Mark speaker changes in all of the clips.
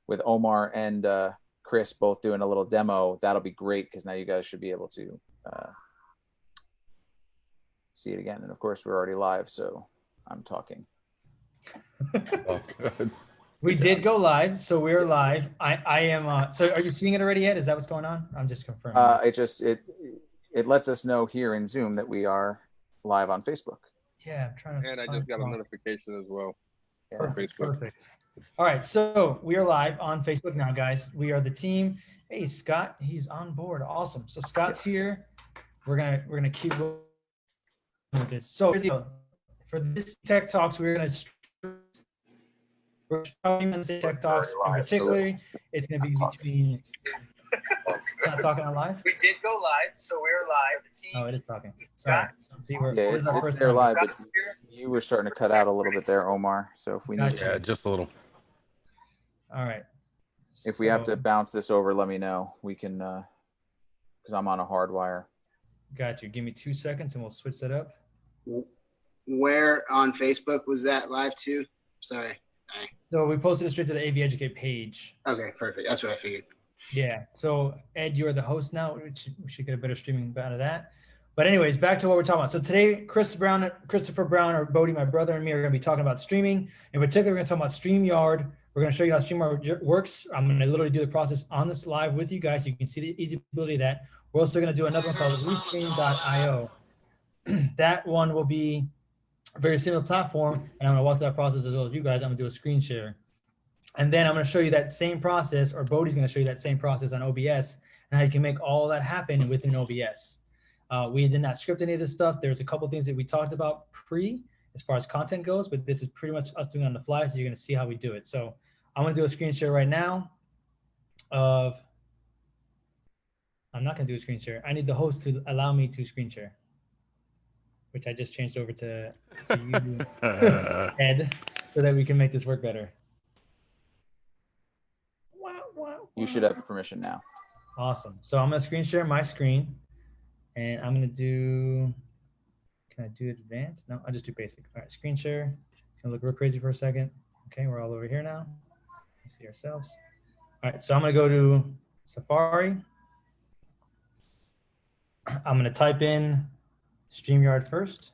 Speaker 1: with Omar and Chris both doing a little demo, that'll be great because now you guys should be able to see it again. And of course, we're already live, so I'm talking.
Speaker 2: Oh, good.
Speaker 3: We did go live, so we're live. I am. So are you seeing it already yet? Is that what's going on? I'm just confirming.
Speaker 1: It lets us know here in Zoom that we are live on Facebook.
Speaker 3: Yeah, I'm trying to.
Speaker 4: And I just got a notification as well.
Speaker 1: Yeah.
Speaker 3: Perfect. Perfect. All right, so we are live on Facebook now, guys. We are the team. Hey, Scott, he's on board. Awesome. So Scott's here. We're gonna keep with this. So for this Tech Talks, we're gonna Tech Talks in particular. It's gonna be between. Not talking on live.
Speaker 5: We did go live, so we're live. The team.
Speaker 3: Oh, it is talking.
Speaker 5: Scott.
Speaker 3: See,
Speaker 1: it's there live, but you were starting to cut out a little bit there, Omar. So if we need,
Speaker 2: Yeah, just a little.
Speaker 3: All right.
Speaker 1: if we have to bounce this over, let me know. We can, because I'm on a hard wire.
Speaker 3: Got you. Give me 2 seconds, and we'll switch that up.
Speaker 5: Where on Facebook was that live too? Sorry.
Speaker 3: So we posted it straight to the AV Educate page.
Speaker 5: Okay, perfect. That's what I figured.
Speaker 3: Yeah. So Ed, you're the host now. We should get a better streaming out of that. But anyways, back to what we're talking about. So today, Christopher Brown, or Bodie, my brother, and me are going to be talking about streaming. In particular, we're going to talk about StreamYard. We're going to show you how StreamYard works. I'm going to literally do the process on this live with you guys. You can see the easyability of that. We're also going to do another one called Restream.io. That one will be a very similar platform, and I'm going to walk through that process as well as you guys. I'm going to do a screen share. And then I'm going to show you that same process, or Bodie's going to show you that same process on OBS, and how you can make all that happen within OBS. We did not script any of this stuff. There's a couple of things that we talked about as far as content goes, but this is pretty much us doing on the fly, so you're going to see how we do it. So I'm going to do a screen share right now I'm not going to do a screen share. I need the host to allow me to screen share, which I just changed over to you, Ed, so that we can make this work better.
Speaker 1: You should have permission now.
Speaker 3: Awesome. So I'm going to screen share my screen, and I'm going to do, can I do advanced? No, I'll just do basic. All right, screen share. It's going to look real crazy for a second. Okay, we're all over here now. Let's see ourselves. All right, so I'm going to go to Safari. I'm going to type in StreamYard first.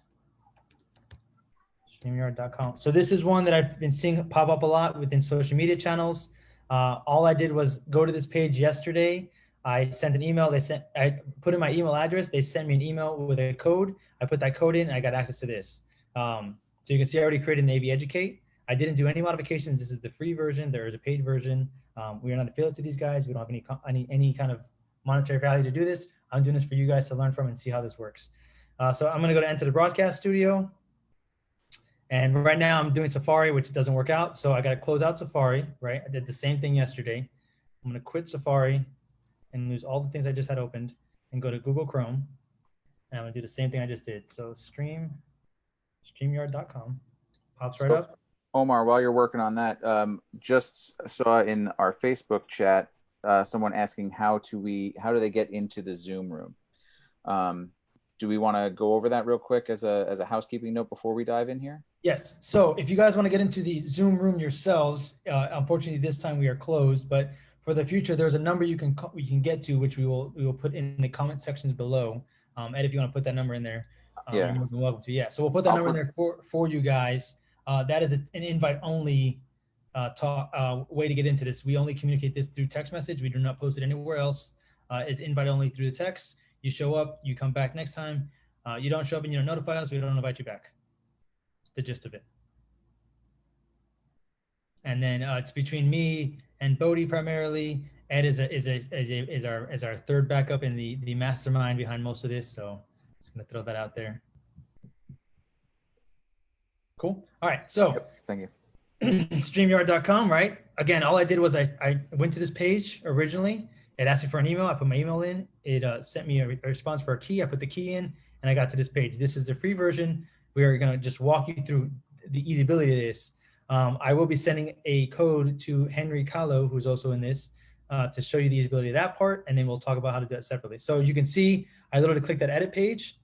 Speaker 3: StreamYard.com. So this is one that I've been seeing pop up a lot within social media channels. All I did was go to this page yesterday. I sent an email. I put in my email address. They sent me an email with a code. I put that code in, and I got access to this. So you can see I already created an AV Educate. I didn't do any modifications. This is the free version. There is a paid version. We are not affiliated to these guys. We don't have any kind of monetary value to do this. I'm doing this for you guys to learn from and see how this works. So I'm going to go to enter the broadcast studio. And right now I'm doing Safari, which doesn't work out. So I got to close out Safari, right? I did the same thing yesterday. I'm going to quit Safari and lose all the things I just had opened and go to Google Chrome. And I'm going to do the same thing I just did. So StreamYard.com pops right up.
Speaker 1: Omar, while you're working on that, just saw in our Facebook chat, someone asking how do they get into the Zoom room? Do we want to go over that real quick as a housekeeping note before we dive in here?
Speaker 3: Yes. So if you guys want to get into the Zoom room yourselves, unfortunately this time we are closed, but for the future, there's a number you can get to, which we will put in the comment sections below. Ed, if you want to put that number in there,
Speaker 1: yeah,
Speaker 3: you're welcome to. Yeah. So we'll put that number in there for you guys. That is an invite only way to get into this. We only communicate this through text message. We do not post it anywhere else. It's invite only through the text. You show up, you come back next time. You don't show up and you don't notify us, we don't invite you back. It's the gist of it. And then it's between me and Bodie primarily. Ed is our third backup and the mastermind behind most of this. So just gonna throw that out there. Cool. All right. So
Speaker 1: thank you.
Speaker 3: StreamYard.com, right? Again, all I did was I went to this page originally. It asked me for an email. I put my email in. It sent me a response for a key. I put the key in, and I got to this page. This is the free version. We are going to just walk you through the easyability of this. I will be sending a code to Henry Kahlo, who's also in this, to show you the easyability of that part, and then we'll talk about how to do that separately. So you can see I literally clicked that edit page.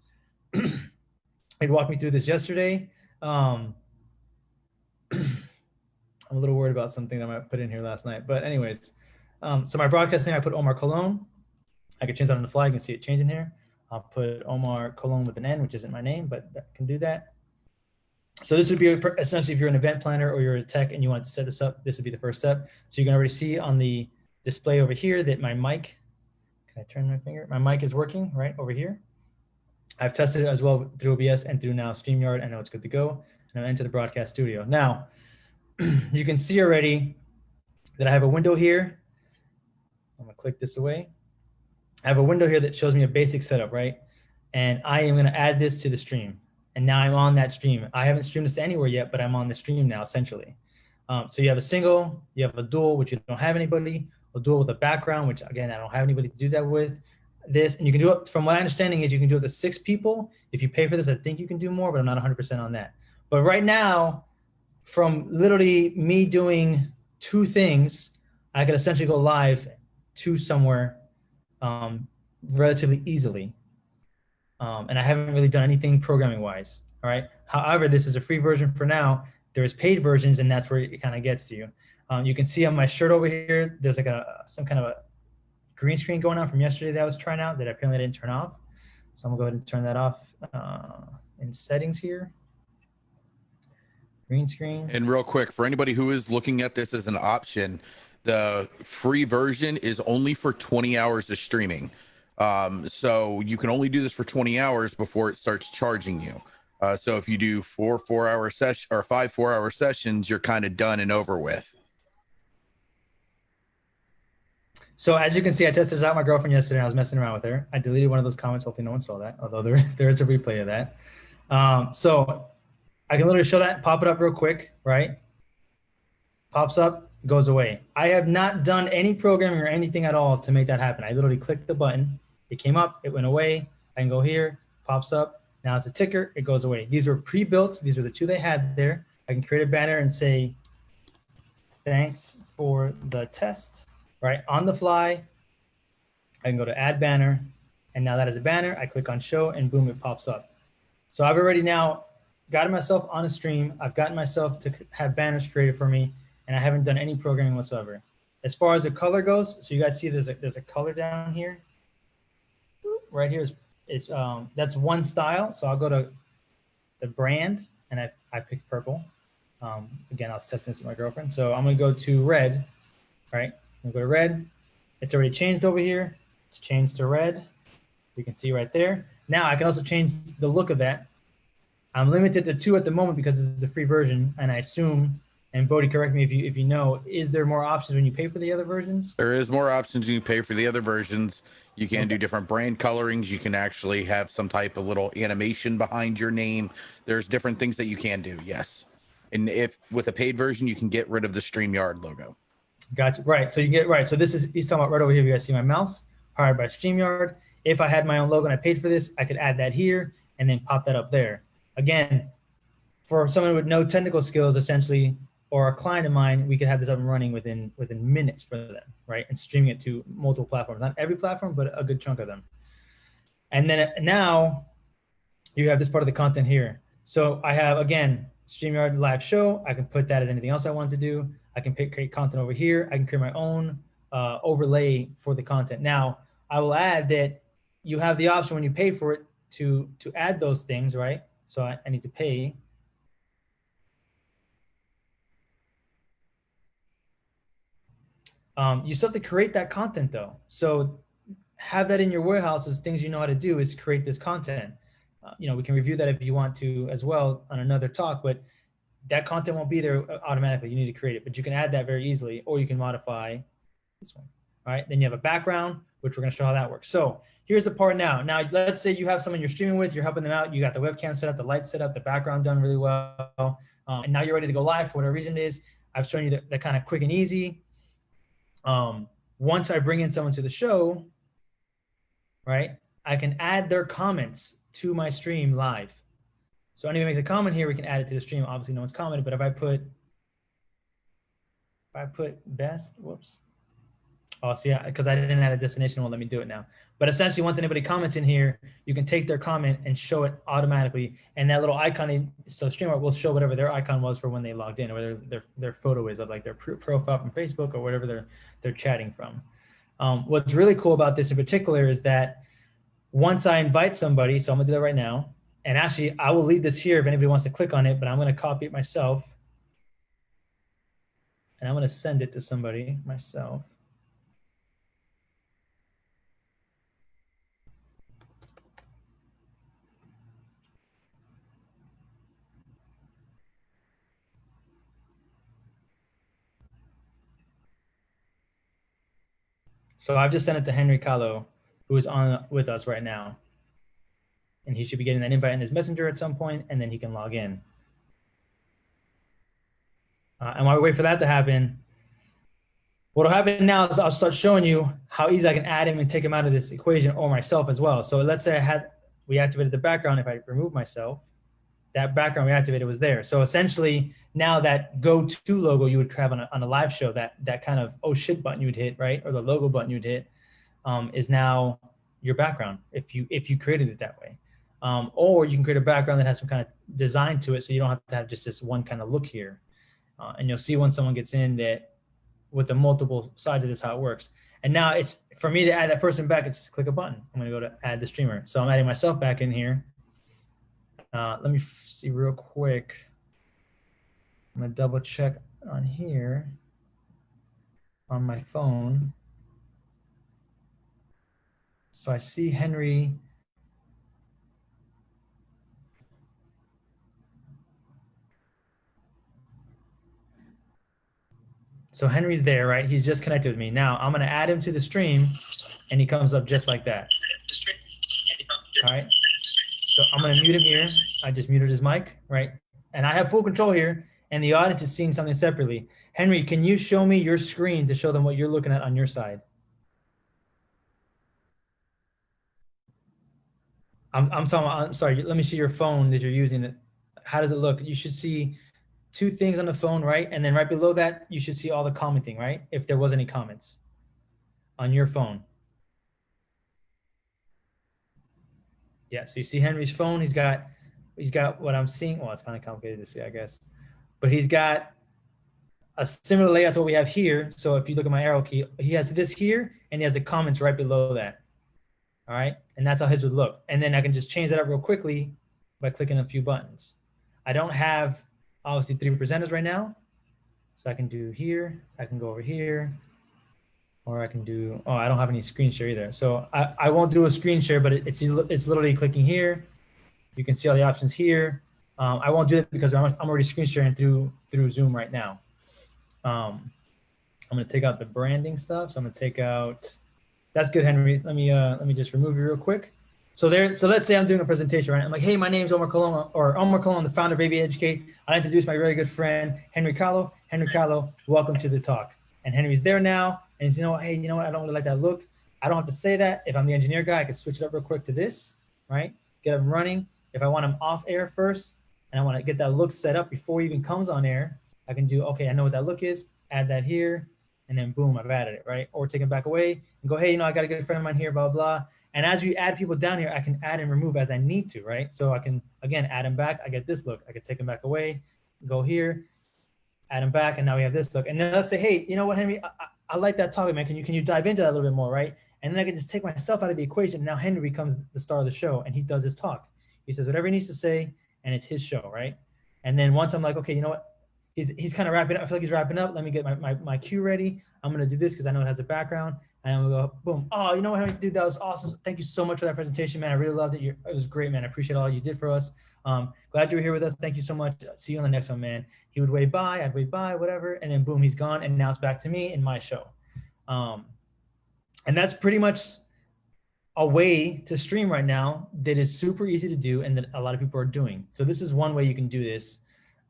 Speaker 3: It walked me through this yesterday. I'm a little worried about something that I might put in here last night. But anyways, so my broadcast name, I put Omar Colom. I can change that on the fly. You can see it changing here. I'll put Omar Colom with an N, which isn't my name, but I can do that. So this would be essentially if you're an event planner or you're a tech and you want to set this up, this would be the first step. So you can already see on the display over here that my mic, can I turn my finger? My mic is working right over here. I've tested it as well through OBS and through now StreamYard. I know it's good to go. And I'll enter the broadcast studio. Now, you can see already that I have a window here. I'm gonna click this away. I have a window here that shows me a basic setup, right? And I am gonna add this to the stream. And now I'm on that stream. I haven't streamed this anywhere yet, but I'm on the stream now, essentially. So you have a single, you have a dual, which you don't have anybody, a dual with a background, which again, I don't have anybody to do that with. This, and you can do it, from my understanding is you can do it to 6 people. If you pay for this, I think you can do more, but I'm not 100% on that. But right now, from literally me doing 2 things, I could essentially go live to somewhere relatively easily. And I haven't really done anything programming wise, all right? However, this is a free version for now. There's paid versions, and that's where it kind of gets to you. You can see on my shirt over here, there's like some kind of a green screen going on from yesterday that I was trying out that apparently I didn't turn off. So I'm gonna go ahead and turn that off in settings here. Green screen.
Speaker 2: And real quick, for anybody who is looking at this as an option, the free version is only for 20 hours of streaming. So you can only do this for 20 hours before it starts charging you. So if you do 5 4-hour sessions, you're kind of done and over with.
Speaker 3: So as you can see, I tested this out with my girlfriend yesterday. I was messing around with her. I deleted one of those comments. Hopefully no one saw that, although there is a replay of that. So I can literally show that, pop it up real quick, right? Pops up, goes away. I have not done any programming or anything at all to make that happen. I literally clicked the button. It came up, it went away. I can go here, pops up. Now it's a ticker, it goes away. These were pre-built. These are the 2 they had there. I can create a banner and say, thanks for the test. Right, on the fly, I can go to add banner, and now that is a banner. I click on show, and boom, it pops up. So I've already now gotten myself on a stream. I've gotten myself to have banners created for me, and I haven't done any programming whatsoever. As far as the color goes, so you guys see there's a color down here. Right here is that's one style. So I'll go to the brand, and I pick purple. Again, I was testing this with my girlfriend. So I'm gonna go to red, right? I'm gonna go to red. It's already changed over here. It's changed to red. You can see right there. Now I can also change the look of that. I'm limited to 2 at the moment because this is the free version, and I assume, and Bodhi, correct me if you know, is there more options when you pay for the other versions?
Speaker 2: There is more options when you pay for the other versions. You can do different brand colorings. You can actually have some type of little animation behind your name. There's different things that you can do, yes. And if with a paid version, you can get rid of the StreamYard logo.
Speaker 3: Gotcha. Right. So you get right. So this is, he's talking about right over here. You guys see my mouse, powered by StreamYard. If I had my own logo and I paid for this, I could add that here and then pop that up there. Again, for someone with no technical skills, essentially, or a client of mine, we could have this up and running within minutes for them, right? And streaming it to multiple platforms. Not every platform, but a good chunk of them. And then now you have this part of the content here. So I have, again, StreamYard live show. I can put that as anything else I want to do. I can create content over here. I can create my own overlay for the content. Now, I will add that you have the option when you pay for it to add those things, right? So I need to pay. You still have to create that content though. So have that in your warehouse as things you know how to do is create this content. You know, we can review that if you want to as well on another talk, but that content won't be there automatically. You need to create it, but you can add that very easily, or you can modify this one. All right, then you have a background, which we're gonna show how that works. So here's the part now. Now, let's say you have someone you're streaming with, you're helping them out, you got the webcam set up, the lights set up, the background done really well, and now you're ready to go live for whatever reason it is. I've shown you that kind of quick and easy. Once I bring in someone to the show, right, I can add their comments to my stream live. So anyone makes a comment here, we can add it to the stream. Obviously no one's commented, but if I put best, whoops. Oh, so yeah, because I didn't add a destination, it won't let me do it now. But essentially, once anybody comments in here, you can take their comment and show it automatically. And that little icon, so StreamYard will show whatever their icon was for when they logged in, or whatever their photo is of like their profile from Facebook or whatever they're chatting from. What's really cool about this in particular is that once I invite somebody, so I'm gonna do that right now. And actually, I will leave this here if anybody wants to click on it, but I'm gonna copy it myself. And I'm gonna send it to somebody myself. So I've just sent it to Henry Kahlo, who is on with us right now. And he should be getting that invite in his messenger at some point, and then he can log in. And while we wait for that to happen, what'll happen now is I'll start showing you how easy I can add him and take him out of this equation, or myself as well. So let's say we activated the background. If I remove myself, that background we activated was there. So essentially now that go-to logo you would have on a live show, that kind of oh shit button you would hit, right? Or the logo button you'd hit is now your background if you created it that way. Or you can create a background that has some kind of design to it, so you don't have to have just this one kind of look here. And you'll see when someone gets in that with the multiple sides of this how it works. And now it's for me to add that person back, it's just click a button. I'm gonna go to add the streamer. So I'm adding myself back in here. Let me see real quick. I'm gonna double check on here on my phone. So I see Henry. So Henry's there, right? He's just connected with me. Now I'm gonna add him to the stream and he comes up just like that. All right. So I'm gonna mute him here. I just muted his mic, right? And I have full control here and the audience is seeing something separately. Henry, can you show me your screen to show them what you're looking at on your side? I'm sorry, let me see your phone that you're using. How does it look? You should see two things on the phone, right? And then right below that, you should see all the commenting, right? If there was any comments on your phone. Yeah, so you see Henry's phone, he's got what I'm seeing. Well, it's kind of complicated to see, I guess. But he's got a similar layout to what we have here. So if you look at my arrow key, he has this here and he has the comments right below that. All right, and that's how his would look. And then I can just change that up real quickly by clicking a few buttons. I don't have obviously 3 presenters right now. So I can do here, I can go over here, or I can do, oh, I don't have any screen share either. So I won't do a screen share, but it's literally clicking here. You can see all the options here. I won't do it because I'm already screen sharing through Zoom right now. I'm gonna take out the branding stuff. So I'm gonna take out, that's good, Henry. Let me just remove you real quick. So let's say I'm doing a presentation, right? I'm like, hey, my name's Omar Colom, or Omar Colom, the founder of Baby Educate. I introduce my very good friend, Henry Kahlo. Henry Kahlo, welcome to the talk. And Henry's there now, and he's, hey, you know what? I don't really like that look. I don't have to say that. If I'm the engineer guy, I can switch it up real quick to this, right? Get him running. If I want him off air first, and I want to get that look set up before he even comes on air, I can do, okay, I know what that look is, add that here, and then boom, I've added it, right? Or take him back away and go, hey, I got a good friend of mine here, blah, blah. And as we add people down here, I can add and remove as I need to, right? So I can, again, add him back. I get this look. I can take him back away, go here, add him back, and now we have this look. And then let's say, hey, you know what, Henry, I like that topic, man. Can you dive into that a little bit more, right? And then I can just take myself out of the equation. Now Henry becomes the star of the show, and he does his talk. He says whatever he needs to say, and it's his show, right? And then once I'm like, okay, you know what? He's kind of wrapping up. I feel like he's wrapping up. Let me get my cue ready. I'm gonna do this because I know it has a background. And I'm gonna go, boom. Oh, you know what, dude, that was awesome. Thank you so much for that presentation, man. I really loved it. It was great, man. I appreciate all you did for us. Glad you were here with us. Thank you so much. See you on the next one, man. He would wave by, I'd wave by, whatever. And then boom, he's gone. And now it's back to me in my show. And that's pretty much a way to stream right now that is super easy to do and that a lot of people are doing. So this is one way you can do this.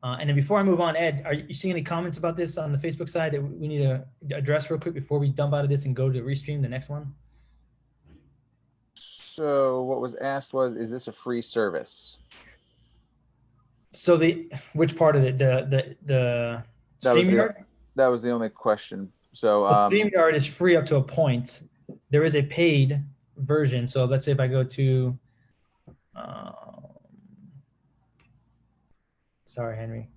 Speaker 3: And then before I move on, Ed, are you seeing any comments about this on the Facebook side that we need to address real quick before we dump out of this and go to Restream, the next one?
Speaker 1: So what was asked was, is this a free service?
Speaker 3: So which part of it? The StreamYard?
Speaker 1: That was the only question So
Speaker 3: StreamYard is free up to a point. There is a paid version. So let's say if I go to, sorry, Henry.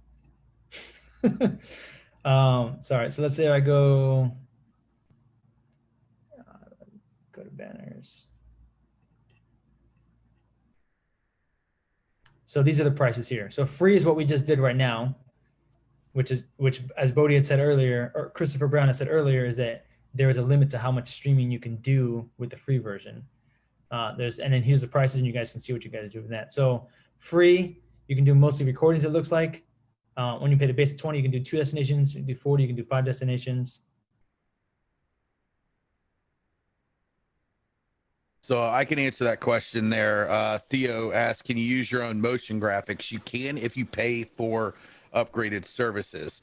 Speaker 3: Sorry. So let's say I go to banners. So these are the prices here. So free is what we just did right now, which as Bodhi had said earlier, or Christopher Brown had said earlier, is that there is a limit to how much streaming you can do with the free version. And then here's the prices, and you guys can see what you guys do with that. So free, you can do mostly recordings, it looks like. When you pay the basic 20, you can do 2 destinations. You can do 40, you can do 5 destinations.
Speaker 2: So I can answer that question there. Theo asked, can you use your own motion graphics? You can if you pay for upgraded services.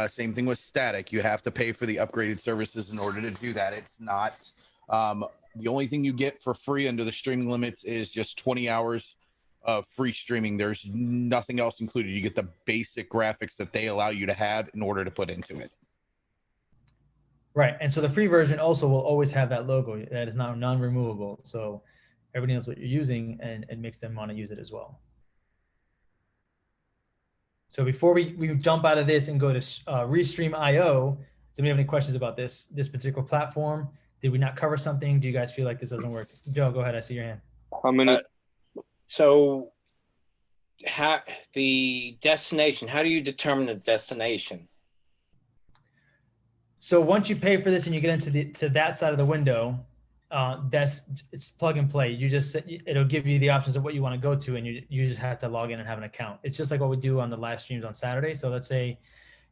Speaker 2: Same thing with static. You have to pay for the upgraded services in order to do that. It's not the only thing you get for free under the streaming limits is just 20 hours of free streaming. There's nothing else included. You get the basic graphics that they allow you to have in order to put into it.
Speaker 3: Right, and so the free version also will always have that logo that is now non-removable. So everybody knows what you're using, and it makes them want to use it as well. So before we jump out of this and go to Restream IO, does anybody have any questions about this particular platform? Did we not cover something? Do you guys feel like this doesn't work? Joe, go ahead. I see your hand.
Speaker 4: How many?
Speaker 6: So the destination, how do you determine the destination?
Speaker 3: So once you pay for this and you get into that side of the window, it's plug and play. It'll give you the options of what you want to go to, and you just have to log in and have an account. It's just like what we do on the live streams on Saturday. So let's say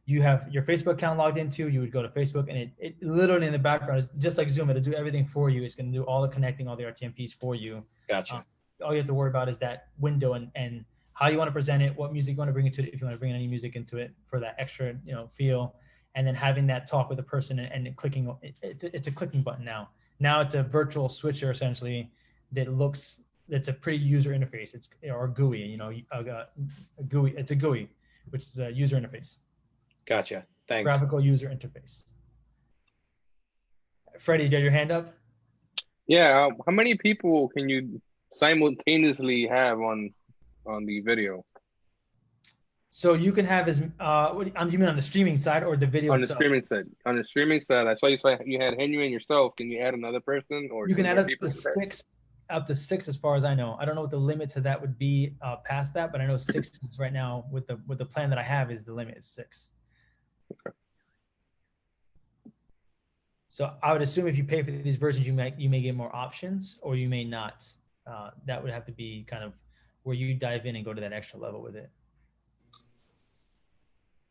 Speaker 3: you have your Facebook account logged into, you would go to Facebook, and it literally in the background is just like Zoom. It'll do everything for you. It's going to do all the connecting, all the RTMPs for you.
Speaker 6: Gotcha.
Speaker 3: All you have to worry about is that window and how you want to present it, what music you want to bring into it, if you want to bring any music into it for that extra, feel, and then having that talk with the person and clicking. It's a clicking button now. Now it's a virtual switcher essentially that's a pretty user interface. It's or GUI, a GUI. It's a GUI, which is a user interface.
Speaker 6: Gotcha. Thanks.
Speaker 3: Graphical user interface. Freddie, you got your hand up?
Speaker 4: Yeah. How many people can you simultaneously have on the video?
Speaker 3: So you can have as you mean on the streaming side or the video
Speaker 4: On the
Speaker 3: itself?
Speaker 4: streaming side. On the streaming side, I saw you had Henry and yourself. Can you add another person, or
Speaker 3: You can add up
Speaker 4: people
Speaker 3: to six. Up to 6, as far as I know. I don't know what the limit to that would be past that, but I know 6 is right now with the plan that I have is the limit is 6.
Speaker 4: Okay.
Speaker 3: So I would assume if you pay for these versions, you may get more options, or you may not. That would have to be kind of where you dive in and go to that extra level with it.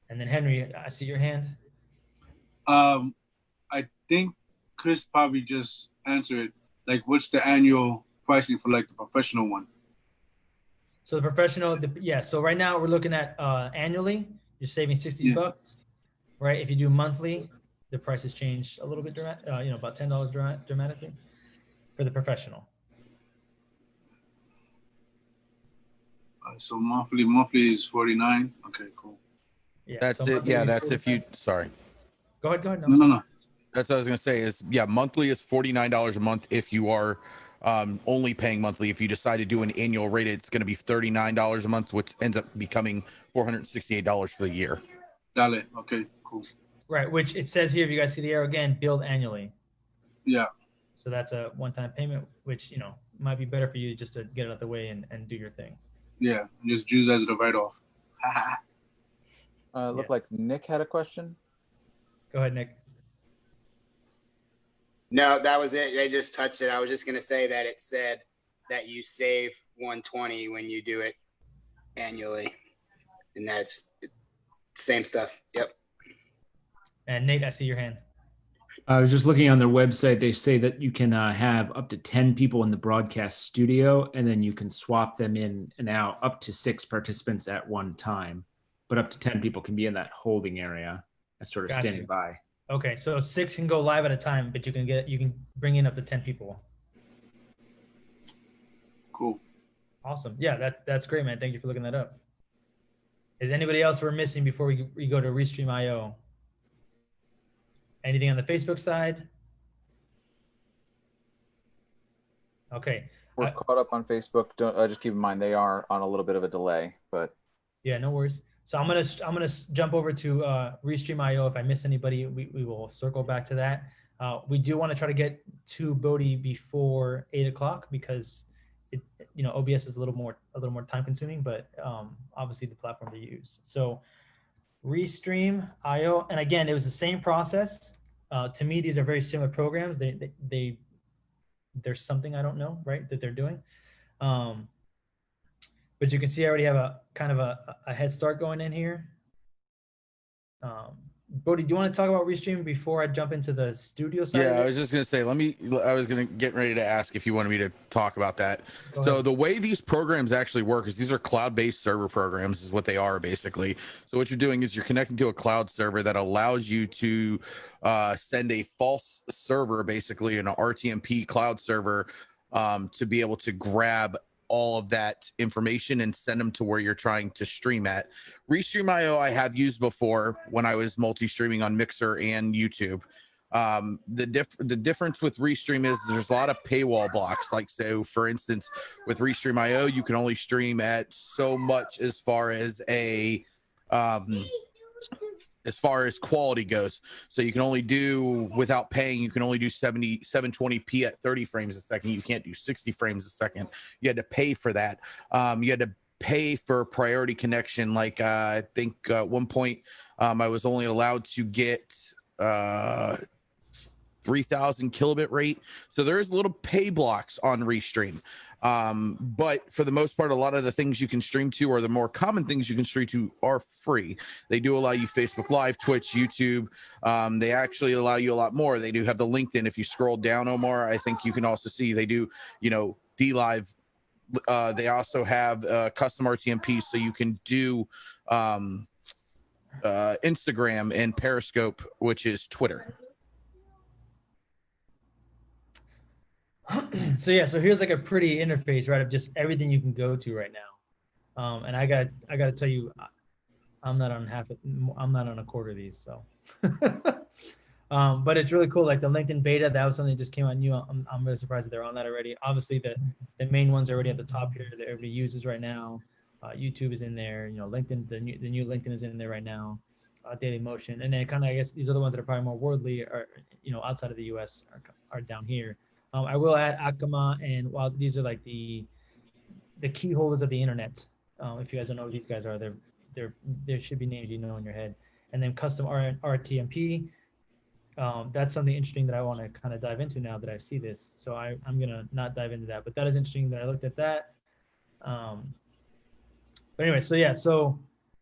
Speaker 3: And then Henry, I see your hand.
Speaker 7: I think Chris probably just answered. Like, what's the annual pricing for like the professional one?
Speaker 3: So the professional, so right now we're looking at annually, you're saving $60, right? If you do monthly, the prices change a little bit, about $10 dramatically for the professional.
Speaker 7: So monthly is $49. Okay, cool.
Speaker 3: Yeah,
Speaker 2: That's
Speaker 3: so
Speaker 2: it.
Speaker 3: monthly
Speaker 2: Yeah,
Speaker 3: is
Speaker 2: that's if you. Sorry.
Speaker 3: Go ahead.
Speaker 7: No.
Speaker 2: That's what I was gonna say. Is monthly is $49 a month if you are only paying monthly. If you decide to do an annual rate, it's going to be $39 a month, which ends up becoming $468 for the year.
Speaker 7: Got it. Okay, cool.
Speaker 3: Right, which it says here, if you guys see the arrow again, billed annually.
Speaker 7: Yeah.
Speaker 3: So that's a one-time payment, which might be better for you just to get it out of the way and do your thing.
Speaker 7: Yeah, and just use that as the write-off.
Speaker 1: Looked like Nick had a question.
Speaker 3: Go ahead, Nick.
Speaker 5: No, that was it. They just touched it. I was just going to say that it said that you save $120 when you do it annually. And that's same stuff. Yep.
Speaker 3: And Nate, I see your hand.
Speaker 8: I was just looking on their website. They say that you can have up to 10 people in the broadcast studio, and then you can swap them in and out, up to 6 participants at one time. But up to 10 people can be in that holding area as sort of
Speaker 3: Gotcha.
Speaker 8: standing by.
Speaker 3: Okay, so 6 can go live at a time, but you can bring in up to 10 people.
Speaker 7: Cool.
Speaker 3: Awesome. Yeah, that's great, man. Thank you for looking that up. Is anybody else we're missing before we go to Restream IO? Anything on the Facebook side? Okay.
Speaker 1: We're caught up on Facebook. Don't just keep in mind they are on a little bit of a delay, but
Speaker 3: Yeah, no worries. So I'm gonna jump over to Restream IO. If I miss anybody, we will circle back to that. We do want to try to get to Bodhi before 8 o'clock because OBS is a little more time consuming, but obviously the platform to use. So Restream IO, and again, it was the same process. To me, these are very similar programs. There's something I don't know, right, that they're doing. But you can see I already have a kind of a head start going in here. Bodhi, do you want to talk about Restream before I jump into the studio side?
Speaker 2: Yeah, I was just going to say, I was going to get ready to ask if you wanted me to talk about that. So the way these programs actually work is these are cloud-based server programs is what they are basically. So what you're doing is you're connecting to a cloud server that allows you to send a false server, basically an RTMP cloud server, to be able to grab all of that information and send them to where you're trying to stream at. Restream IO I have used before when I was multi-streaming on Mixer and YouTube. The difference with Restream is there's a lot of paywall blocks. Like, so for instance, with Restream IO, you can only stream at so much as far as quality goes. So you can only do, without paying, you can only do 720p at 30 frames a second. You can't do 60 frames a second. You had to pay for that. You had to pay for priority connection. Like I think at one point I was only allowed to get 3,000 kilobit rate. So there's little pay blocks on Restream. But for the most part, a lot of the things you can stream to, or the more common things you can stream to, are free. They do allow you Facebook Live, Twitch, YouTube. They actually allow you a lot more. They do have the LinkedIn. If you scroll down, Omar, I think you can also see they do, D-Live. They also have custom RTMP, so you can do Instagram and Periscope, which is Twitter.
Speaker 3: So here's like a pretty interface, right, of just everything you can go to right now. And I gotta tell you, I'm not on a quarter of these, so. But it's really cool. Like the LinkedIn beta, that was something that just came out new. I'm really surprised that they're on that already. Obviously, the main ones are already at the top here that everybody uses right now. YouTube is in there. LinkedIn, the new LinkedIn is in there right now. Daily Motion, and then kind of, I guess, these are the ones that are probably more worldly, or outside of the US are down here. I will add Akama, and while these are like the key holders of the internet. If you guys don't know who these guys are, there should be names in your head. And then custom RTMP. That's something interesting that I want to kind of dive into now that I see this. So I'm gonna not dive into that, but that is interesting that I looked at that. But anyway, so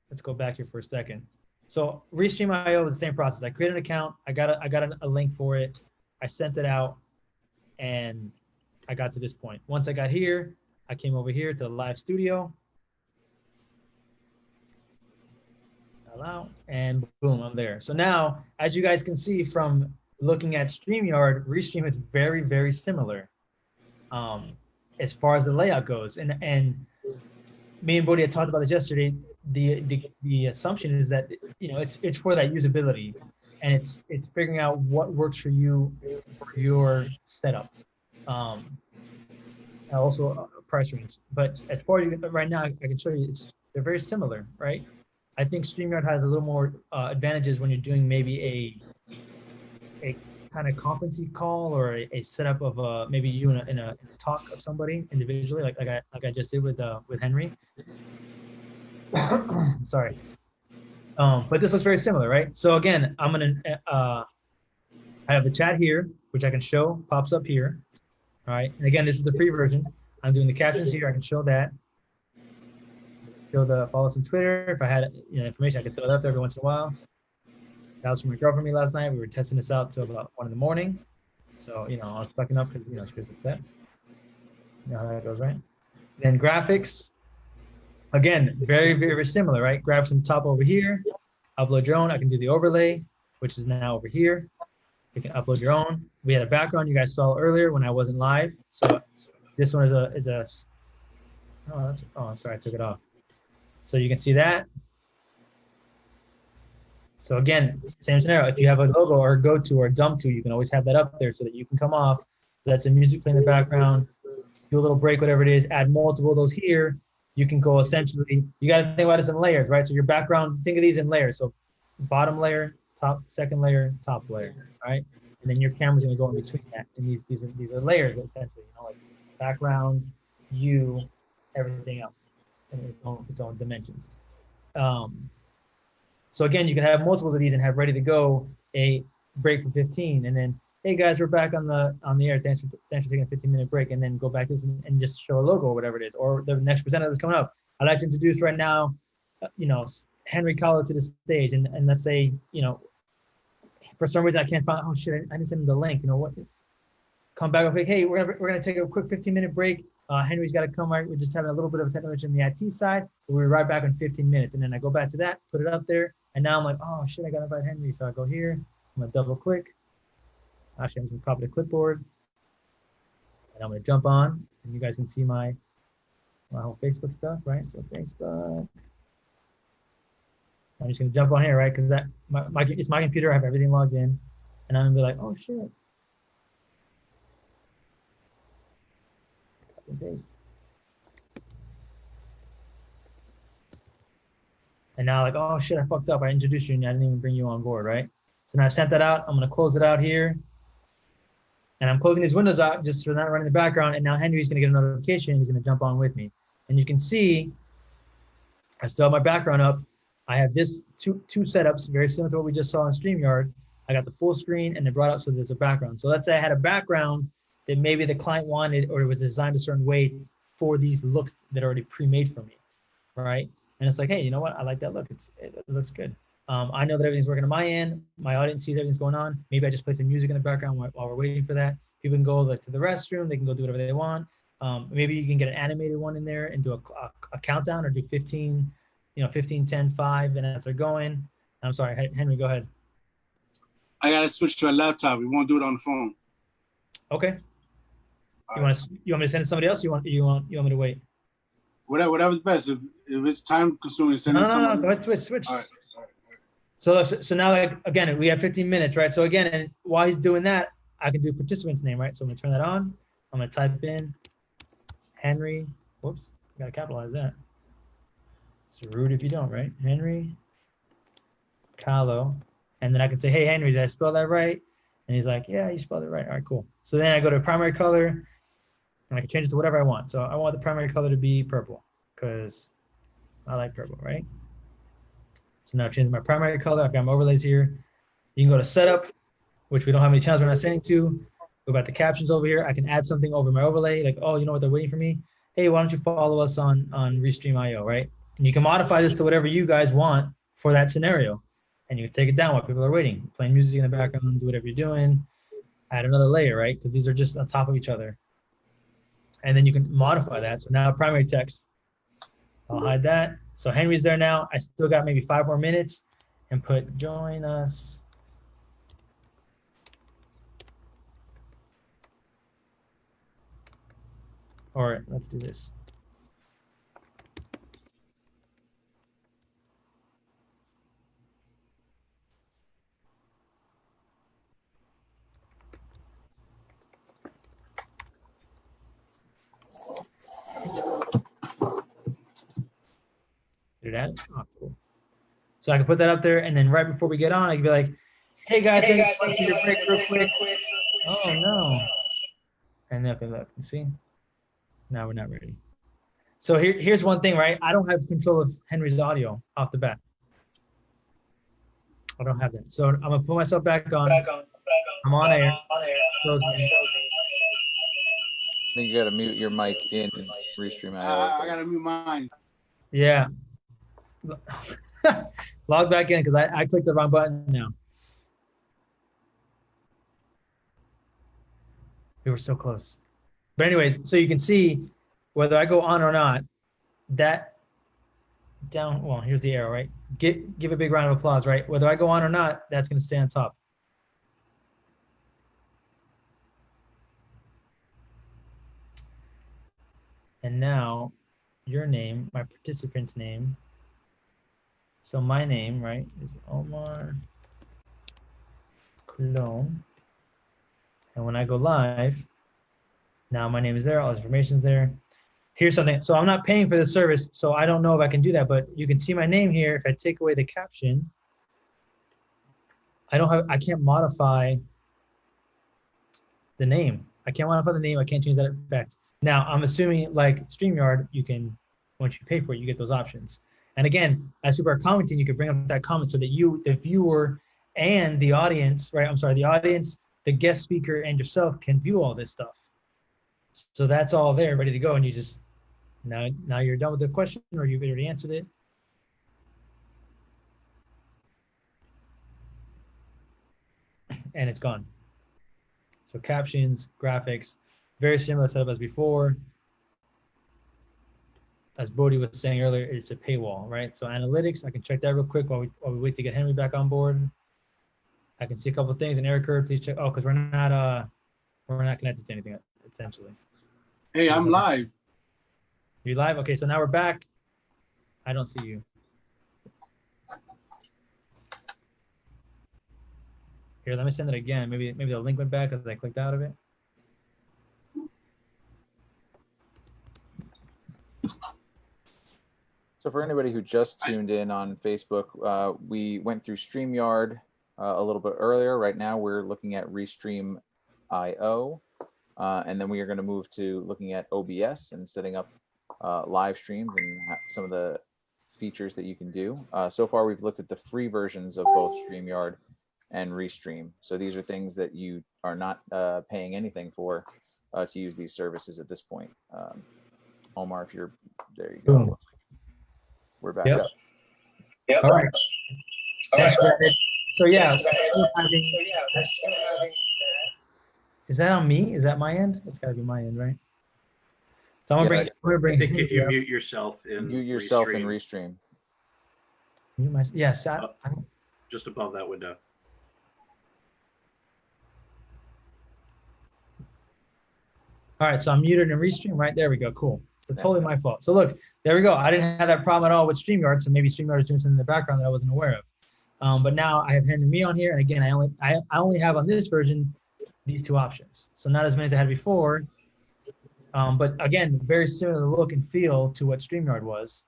Speaker 3: let's go back here for a second. So Restream IO is the same process. I created an account. I got a link for it. I sent it out, and I got to this point. Once I got here, I came over here to the live studio. Allow, and boom, I'm there. So now, as you guys can see from looking at StreamYard, Restream is very, very similar as far as the layout goes. And me and Bodhi had talked about this yesterday. The assumption is that it's for that usability, and it's figuring out what works for you for your setup. And also price range. But as far as right now, I can show you they're very similar, right? I think StreamYard has a little more advantages when you're doing maybe a kind of conferencing call, or a setup of maybe you in a talk of somebody individually, like I just did with Henry. Sorry. But this looks very similar, right? So again, I'm gonna I have the chat here, which I can show, pops up here. All right, and again, this is the free version. I'm doing the captions here. I can show that. Follow us on Twitter. If I had information, I could throw it up there every once in a while. That was from my girlfriend and me last night. We were testing this out till about 1 in the morning. So I was fucking up because she was upset. You know how that goes, right? Then graphics. Again, very, very similar, right? Graphics on top over here. Upload your own. I can do the overlay, which is now over here. You can upload your own. We had a background you guys saw earlier when I wasn't live. So this one is a sorry, I took it off. So you can see that. So again, same scenario. If you have a logo or a go-to or a dump to, you can always have that up there so that you can come off, let some music play in the background, do a little break, whatever it is, add multiple of those here. You can go essentially, you got to think about this in layers, right? So your background, think of these in layers. So bottom layer, top, second layer, top layer, right? And then your camera's gonna go in between that. And these are layers essentially, you know, like background, you, everything else, and its own dimensions. So again, you can have multiples of these and have ready to go a break for 15, and then hey guys, we're back on the air. Thanks for taking a 15-minute break, and then go back to this and just show a logo or whatever it is, or the next presenter that's coming up. I'd like to introduce right now, you know, Henry Colom to the stage, and let's say, you know, for some reason I can't find. Oh shit, I didn't send him the link. You know what? Come back and like, hey, we're gonna take a quick 15-minute break. Henry's got to come right. We're just having a little bit of a technical issue on the IT side. But we're right back in 15 minutes, and then I go back to that, put it up there, and now I'm like, oh shit, I gotta invite Henry. So I go here. I'm gonna double click. Actually, I'm just gonna copy the clipboard, and I'm gonna jump on, and you guys can see my whole Facebook stuff, right? So Facebook. I'm just gonna jump on here, right? Because it's my computer. I have everything logged in, and I'm gonna be like, oh shit. Copy and paste. And now like, oh shit, I fucked up. I introduced you and I didn't even bring you on board, right? So now I've sent that out. I'm gonna close it out here. And I'm closing these windows out just for not running the background. And now Henry's gonna get a notification. He's gonna jump on with me. And you can see, I still have my background up. I have this two setups, very similar to what we just saw in StreamYard. I got the full screen and they brought up so there's a background. So let's say I had a background that maybe the client wanted, or it was designed a certain way for these looks that are already pre-made for me, right? And it's like, hey, you know what? I like that look. It looks good. I know that everything's working on my end. My audience sees everything's going on. Maybe I just play some music in the background while we're waiting for that. People can go like to the restroom. They can go do whatever they want. Maybe you can get an animated one in there and do a countdown, or do 15, 15, 10, 5, and as they're going. I'm sorry, Henry, go ahead.
Speaker 7: I gotta switch to a laptop. We won't do it on the phone.
Speaker 3: Okay. You want me to send it to somebody else? You want me to wait?
Speaker 7: Whatever's best. If it's time consuming, send it to someone.
Speaker 3: No. Go ahead, switch.
Speaker 7: All right.
Speaker 3: So now, like, again, we have 15 minutes, right? So again, and while he's doing that, I can do participant's name, right? So I'm gonna turn that on. I'm gonna type in Henry. Whoops, gotta capitalize that. It's rude if you don't, right? Henry Colom. And then I can say, hey, Henry, did I spell that right? And he's like, yeah, you spelled it right. All right, cool. So then I go to primary color, and I can change it to whatever I want. So I want the primary color to be purple, because I like purple, right? So now I change my primary color. I've got my overlays here. You can go to setup, which we don't have any channels we're not sending to. Go back to captions over here. I can add something over my overlay, like, oh, you know what, they're waiting for me. Hey, why don't you follow us on Restream IO, right? And you can modify this to whatever you guys want for that scenario. And you can take it down while people are waiting. Playing music in the background, do whatever you're doing. Add another layer, right? Because these are just on top of each other. And then you can modify that. So now primary text, I'll hide that. So Henry's there now. I still got maybe 5 more minutes, and put join us. All right, let's do this. Did that? Oh, cool. So I can put that up there, and then right before we get on, I can be like, hey guys, let's take a break real quick. Oh no. And then I can look and see. Now we're not ready. So here's one thing, right? I don't have control of Henry's audio off the bat. I don't have that. So I'm gonna put myself back on. I'm on air.
Speaker 1: I think you gotta mute your mic in Restream IO.
Speaker 7: I gotta mute mine.
Speaker 3: Yeah. Log back in, because I clicked the wrong button now. We were so close. But anyways, so you can see whether I go on or not, that down, well, here's the arrow, right? Give a big round of applause, right? Whether I go on or not, that's going to stay on top. And now your name, my participant's name, So my name, right, is Omar Colom. And when I go live, now my name is there, all this information is there. Here's something. So I'm not paying for this service, so I don't know if I can do that, but you can see my name here. If I take away the caption, I can't modify the name. I can't modify the name. I can't change that effect. Now, I'm assuming like StreamYard, you can, once you pay for it, you get those options. And again, as people are commenting, you can bring up that comment so that you, the viewer and the audience, right? I'm sorry, the audience, the guest speaker and yourself can view all this stuff. So that's all there, ready to go. And you just, now you're done with the question or you've already answered it. And it's gone. So captions, graphics, very similar setup as before. As Bodhi was saying earlier, it's a paywall, right? So analytics, I can check that real quick while we wait to get Henry back on board. I can see a couple of things. An error code, please check. Oh, because we're not connected to anything essentially.
Speaker 7: Hey, I'm live.
Speaker 3: You live? Okay, so now we're back. I don't see you. Here, let me send it again. Maybe the link went back because I clicked out of it.
Speaker 1: So for anybody who just tuned in on Facebook, we went through StreamYard a little bit earlier. Right now we're looking at Restream IO, and then we are going to move to looking at OBS and setting up live streams and some of the features that you can do. So far we've looked at the free versions of both StreamYard and Restream. So these are things that you are not paying anything for to use these services at this point. Omar, if you're there, you go.
Speaker 3: Boom.
Speaker 1: We're back
Speaker 3: Yep.
Speaker 1: up.
Speaker 3: Yep. All right. Thanks, so yeah, is that on me? Is that my end? It's got to be my end, right? So I'm gonna bring.
Speaker 9: I think if you mute yourself in
Speaker 1: Restream.
Speaker 3: Mute myself. Yes.
Speaker 9: Just above that window.
Speaker 3: All right, so I'm muted in Restream, right? There we go, cool. So totally my fault. So look, there we go. I didn't have that problem at all with StreamYard, so maybe StreamYard is doing something in the background that I wasn't aware of. But now I have Henry me on here, and again, I only have on this version these two options. So not as many as I had before, but again, very similar look and feel to what StreamYard was.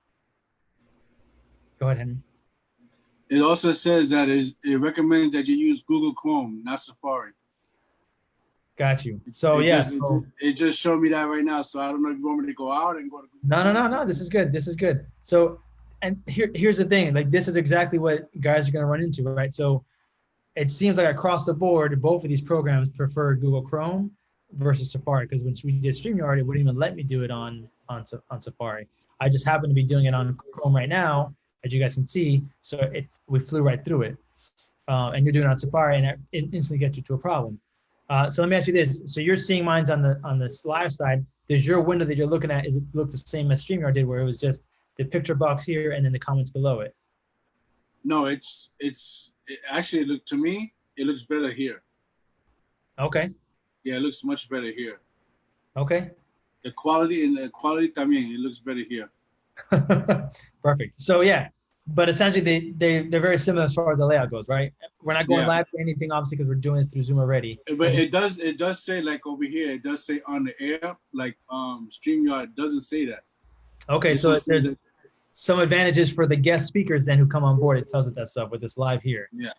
Speaker 3: Go ahead, Henry.
Speaker 7: It also says that it recommends that you use Google Chrome, not Safari.
Speaker 3: Got you. So
Speaker 7: it just showed me that right now. So I don't know if you want me to go out and go to Google.
Speaker 3: No. This is good. This is good. So, and here's the thing. Like this is exactly what guys are going to run into, right? So, it seems like across the board, both of these programs prefer Google Chrome versus Safari. Because when we did StreamYard, it wouldn't even let me do it on Safari. I just happen to be doing it on Chrome right now, as you guys can see. So we flew right through it, and you're doing it on Safari, and it instantly gets you to a problem. So let me ask you this. So you're seeing mine's on the live side. Does your window that you're looking at, is it look the same as StreamYard did, where it was just the picture box here and then the comments below it?
Speaker 7: No, it actually to me, it looks better here.
Speaker 3: Okay.
Speaker 7: Yeah, it looks much better here.
Speaker 3: Okay.
Speaker 7: The quality también, it looks better here.
Speaker 3: Perfect. So yeah, but essentially they're very similar as far as the layout goes, right? We're not going live to anything, obviously, because we're doing it through Zoom already.
Speaker 7: But it does say, like over here, it does say on the air, like StreamYard doesn't say that.
Speaker 3: Okay, so there's some advantages for the guest speakers then who come on board. It tells us that stuff with this live here.
Speaker 7: Yeah.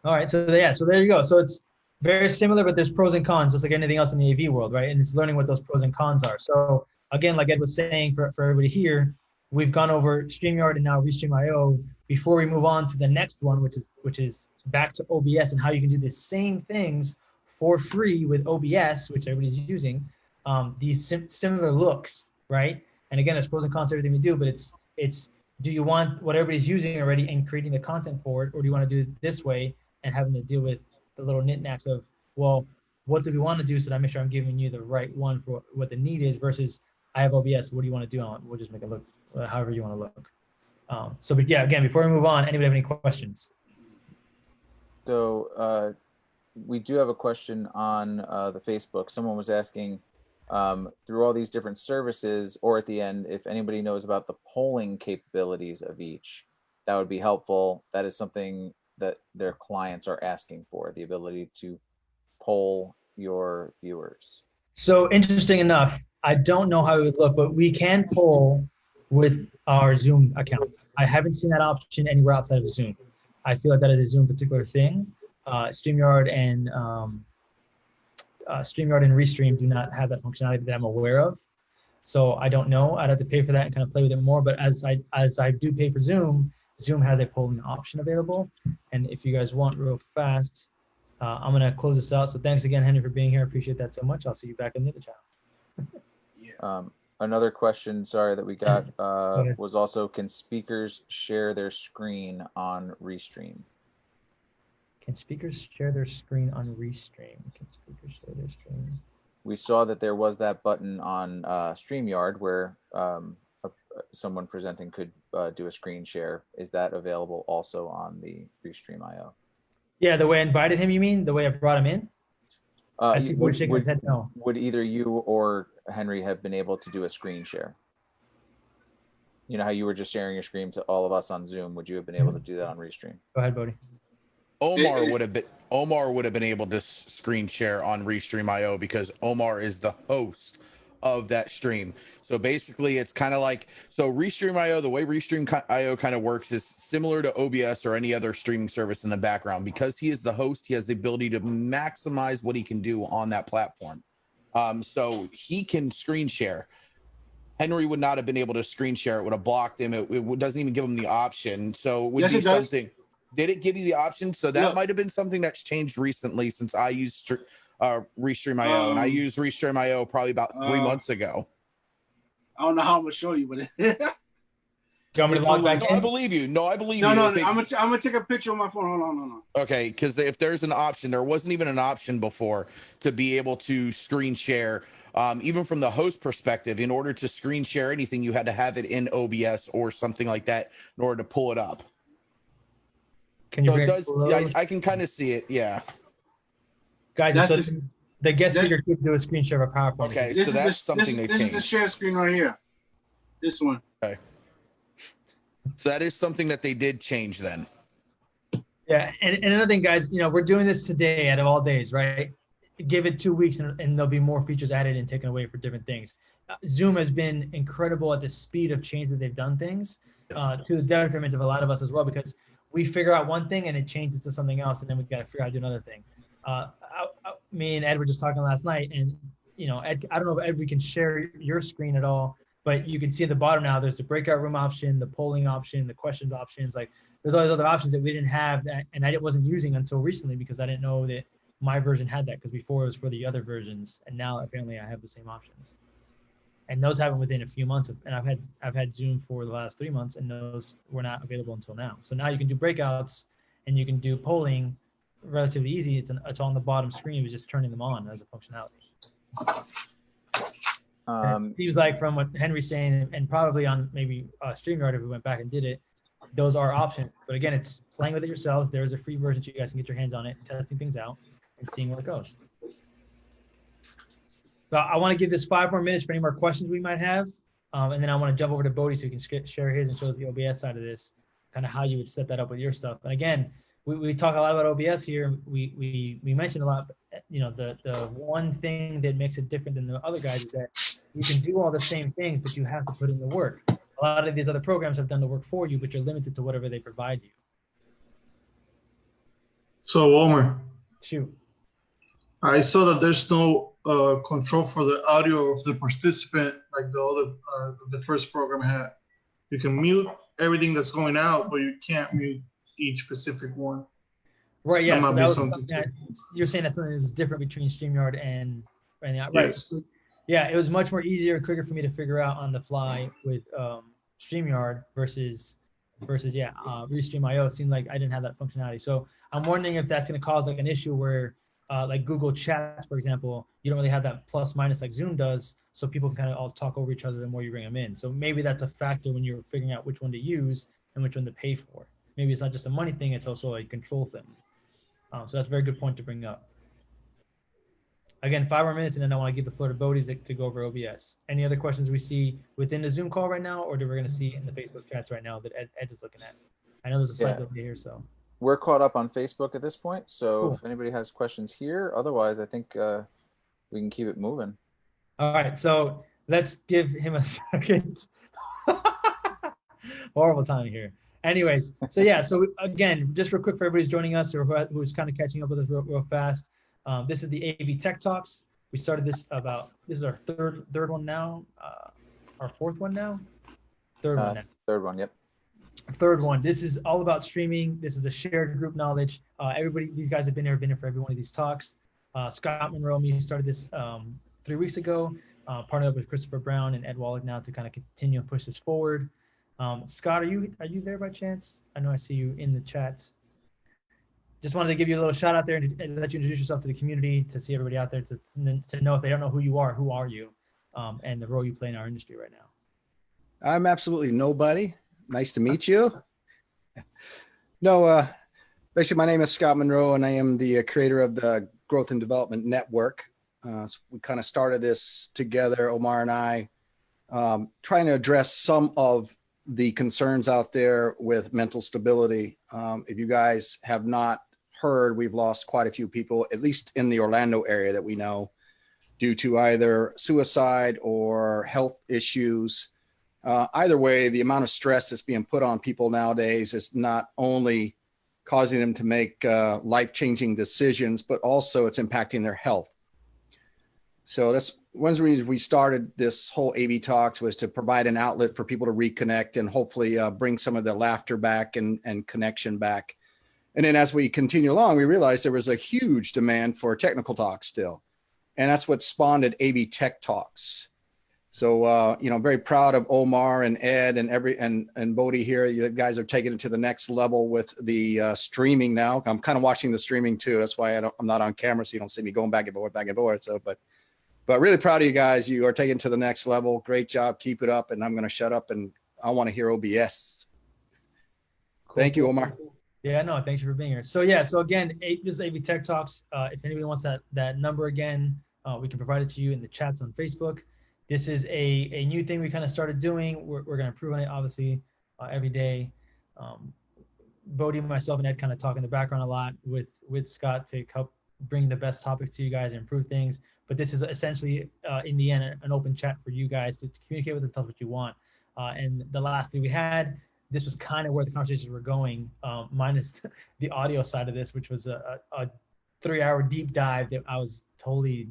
Speaker 3: All right, so there you go. So it's very similar, but there's pros and cons, just like anything else in the AV world, right? And it's learning what those pros and cons are. So again, like Ed was saying, for everybody here, we've gone over StreamYard and now Restream IO. Before we move on to the next one, which is back to OBS and how you can do the same things for free with OBS, which everybody's using, these similar looks, right? And again, there's pros and cons to everything we do, but it's do you want what everybody's using already and creating the content for it, or do you want to do it this way and having to deal with the little knickknacks of, well, what do we want to do so that I make sure I'm giving you the right one for what the need is versus I have OBS, what do you want to do on it? We'll just make it look however you want to look. But yeah, again, before we move on, anybody have any questions?
Speaker 1: So we do have a question on the Facebook. Someone was asking through all these different services, or at the end, if anybody knows about the polling capabilities of each. that would be helpful. That is something that their clients are asking for, the ability to poll your viewers.
Speaker 3: So interesting enough, I don't know how it would look, but we can poll with our Zoom account. I haven't seen that option anywhere outside of Zoom. I feel like that is a Zoom particular thing. StreamYard and Restream do not have that functionality that I'm aware of. So I don't know. I'd have to pay for that and kind of play with it more. But as I do pay for Zoom, Zoom has a polling option available. And if you guys want real fast, I'm going to close this out. So thanks again, Henry, for being here. I appreciate that so much. I'll see you back in the other channel.
Speaker 1: Another question, sorry, that we got was also, can speakers share their screen on Restream?
Speaker 3: Can speakers share their screen on Restream? Can speakers share their screen?
Speaker 1: We saw that there was that button on StreamYard where someone presenting could do a screen share. Is that available also on the Restream IO?
Speaker 3: Yeah, the way I invited him, you mean? The way I brought him in? I see Boyd shaking his head no.
Speaker 1: Would either you or Henry have been able to do a screen share? You know how you were just sharing your screen to all of us on Zoom? Would you have been able to do that on Restream?
Speaker 3: Go ahead, Bodie.
Speaker 2: Omar would have been able to screen share on Restream IO because Omar is the host of that stream. So basically it's kind of like, so Restream IO, the way Restream IO kind of works is similar to OBS or any other streaming service in the background. Because he is the host, he has the ability to maximize what he can do on that platform. So he can screen share. Henry would not have been able to screen share. It would have blocked him. It doesn't even give him the option. So it would be something. Did it give you the option? So that might have been something that's changed recently since I used Restream IO, and I used Restream IO probably about 3 months ago.
Speaker 7: I don't know how I'm gonna show you, but
Speaker 3: you want me to log back in?
Speaker 2: I believe you. No, I believe you.
Speaker 7: No, I'm gonna take a picture on my phone. Hold on.
Speaker 2: Okay, because if there's an option, there wasn't even an option before to be able to screen share. Even from the host perspective, in order to screen share anything, you had to have it in OBS or something like that in order to pull it up.
Speaker 3: Can you
Speaker 2: so it does, yeah, I can kind of see it, yeah.
Speaker 3: Guys, so the guest speaker could do a screen share of a PowerPoint.
Speaker 2: Okay, so that's something they changed.
Speaker 7: This is the share screen right here. This one.
Speaker 2: Okay. So that is something that they did change then.
Speaker 3: Yeah, and another thing, guys, you know, we're doing this today out of all days, right? Give it 2 weeks and there'll be more features added and taken away for different things. Zoom has been incredible at the speed of change that they've done things, to the detriment of a lot of us as well, because we figure out one thing and it changes to something else, and then we got to figure out how to do another thing. Me and Ed were just talking last night, and you know, Ed, I don't know if Ed, we can share your screen at all, but you can see at the bottom now there's the breakout room option, the polling option, the questions options. Like there's all these other options that we didn't have that, and I wasn't using until recently because I didn't know that my version had that, because before it was for the other versions, and now apparently I have the same options. And those happen within a few months and I've had Zoom for the last 3 months, and those were not available until now. So now you can do breakouts and you can do polling relatively easy. It's on the bottom screen. It's just turning them on as a functionality. It seems like from what Henry's saying, and probably on maybe StreamYard if we went back and did it, those are options. But again, it's playing with it yourselves. There's a free version so you guys can get your hands on it, testing things out and seeing where it goes. So I want to give this 5 more minutes for any more questions we might have. And then I want to jump over to Bodie so he can share his and show us the OBS side of this, kind of how you would set that up with your stuff. And again, we talk a lot about OBS here. We mentioned a lot, but, you know, the one thing that makes it different than the other guys is that you can do all the same things, but you have to put in the work. A lot of these other programs have done the work for you, but you're limited to whatever they provide you.
Speaker 10: So Omar,
Speaker 3: shoot.
Speaker 10: I saw that there's no control for the audio of the participant like the other the first program had. You can mute everything that's going out, but you can't mute each specific one.
Speaker 3: Right. Yeah.
Speaker 10: That
Speaker 3: So
Speaker 10: might be
Speaker 3: something that, you're saying that's something that was different between StreamYard and right.
Speaker 10: Yes.
Speaker 3: Yeah, it was much more easier and quicker for me to figure out on the fly with StreamYard versus Restream IO. It seemed like I didn't have that functionality. So I'm wondering if that's going to cause like an issue where like Google Chat, for example, you don't really have that plus minus like Zoom does. So people can kind of all talk over each other the more you bring them in. So maybe that's a factor when you're figuring out which one to use and which one to pay for. Maybe it's not just a money thing, it's also a control thing. So that's a very good point to bring up. Again, 5 more minutes, and then I want to give the floor to Bodie to go over OBS. Any other questions we see within the Zoom call right now, or do we're going to see in the Facebook chats right now that Ed is looking at I know there's a slight
Speaker 1: Yeah.
Speaker 3: delay here, so.
Speaker 1: We're caught up on Facebook at this point, so
Speaker 3: Cool.
Speaker 1: if anybody has questions here, otherwise, I think we can keep it moving.
Speaker 3: All right, so let's give him a second. Horrible timing here. Anyways, so yeah, so again, just real quick for everybody's joining us or who's kind of catching up with us real fast. This is the AV Tech Talks. We started this this is our third one now, our fourth one now, third one now.
Speaker 1: Third one, yep.
Speaker 3: Third one. This is all about streaming. This is a shared group knowledge. Everybody, these guys have been here for every one of these talks. Scott Monroe, me started this 3 weeks ago. Partnered up with Christopher Brown and Ed Willock now to kind of continue and push this forward. Scott, are you there by chance? I know I see you in the chat. Just wanted to give you a little shout out there and let you introduce yourself to the community, to see everybody out there, to know if they don't know who you are, who are you, and the role you play in our industry right now.
Speaker 11: I'm absolutely nobody. Nice to meet you. No, basically my name is Scott Monroe and I am the creator of the Growth and Development Network. So we kind of started this together, Omar and I, trying to address some of the concerns out there with mental stability. If you guys have not heard, we've lost quite a few people, at least in the Orlando area that we know, due to either suicide or health issues. Either way, the amount of stress that's being put on people nowadays is not only causing them to make life-changing decisions, but also it's impacting their health. So that's one of the reasons we started this whole AV Talks, was to provide an outlet for people to reconnect and hopefully bring some of the laughter back and connection back. And then as we continue along, we realized there was a huge demand for technical talks still. And that's what spawned AV Tech Talks. So, you know, very proud of Omar and Ed and Bodhi here. You guys are taking it to the next level with the streaming now. I'm kind of watching the streaming too. That's why I'm not on camera, so you don't see me going back and forth. So, but really proud of you guys. You are taking it to the next level. Great job. Keep it up. And I'm going to shut up and I want to hear OBS. Cool. Thank you, Omar.
Speaker 3: Yeah, no, thanks for being here. So yeah, so again, this is AV Tech Talks. If anybody wants that number again, we can provide it to you in the chats on Facebook. This is a new thing we kind of started doing. We're going to improve on it, obviously, every day. Bodhi, myself, and Ed kind of talk in the background a lot with Scott to help bring the best topics to you guys and improve things. But this is essentially, in the end, an open chat for you guys to communicate with and tell us what you want. And the last thing we had, this was kind of where the conversations were going, minus the audio side of this, which was a 3-hour deep dive that I was totally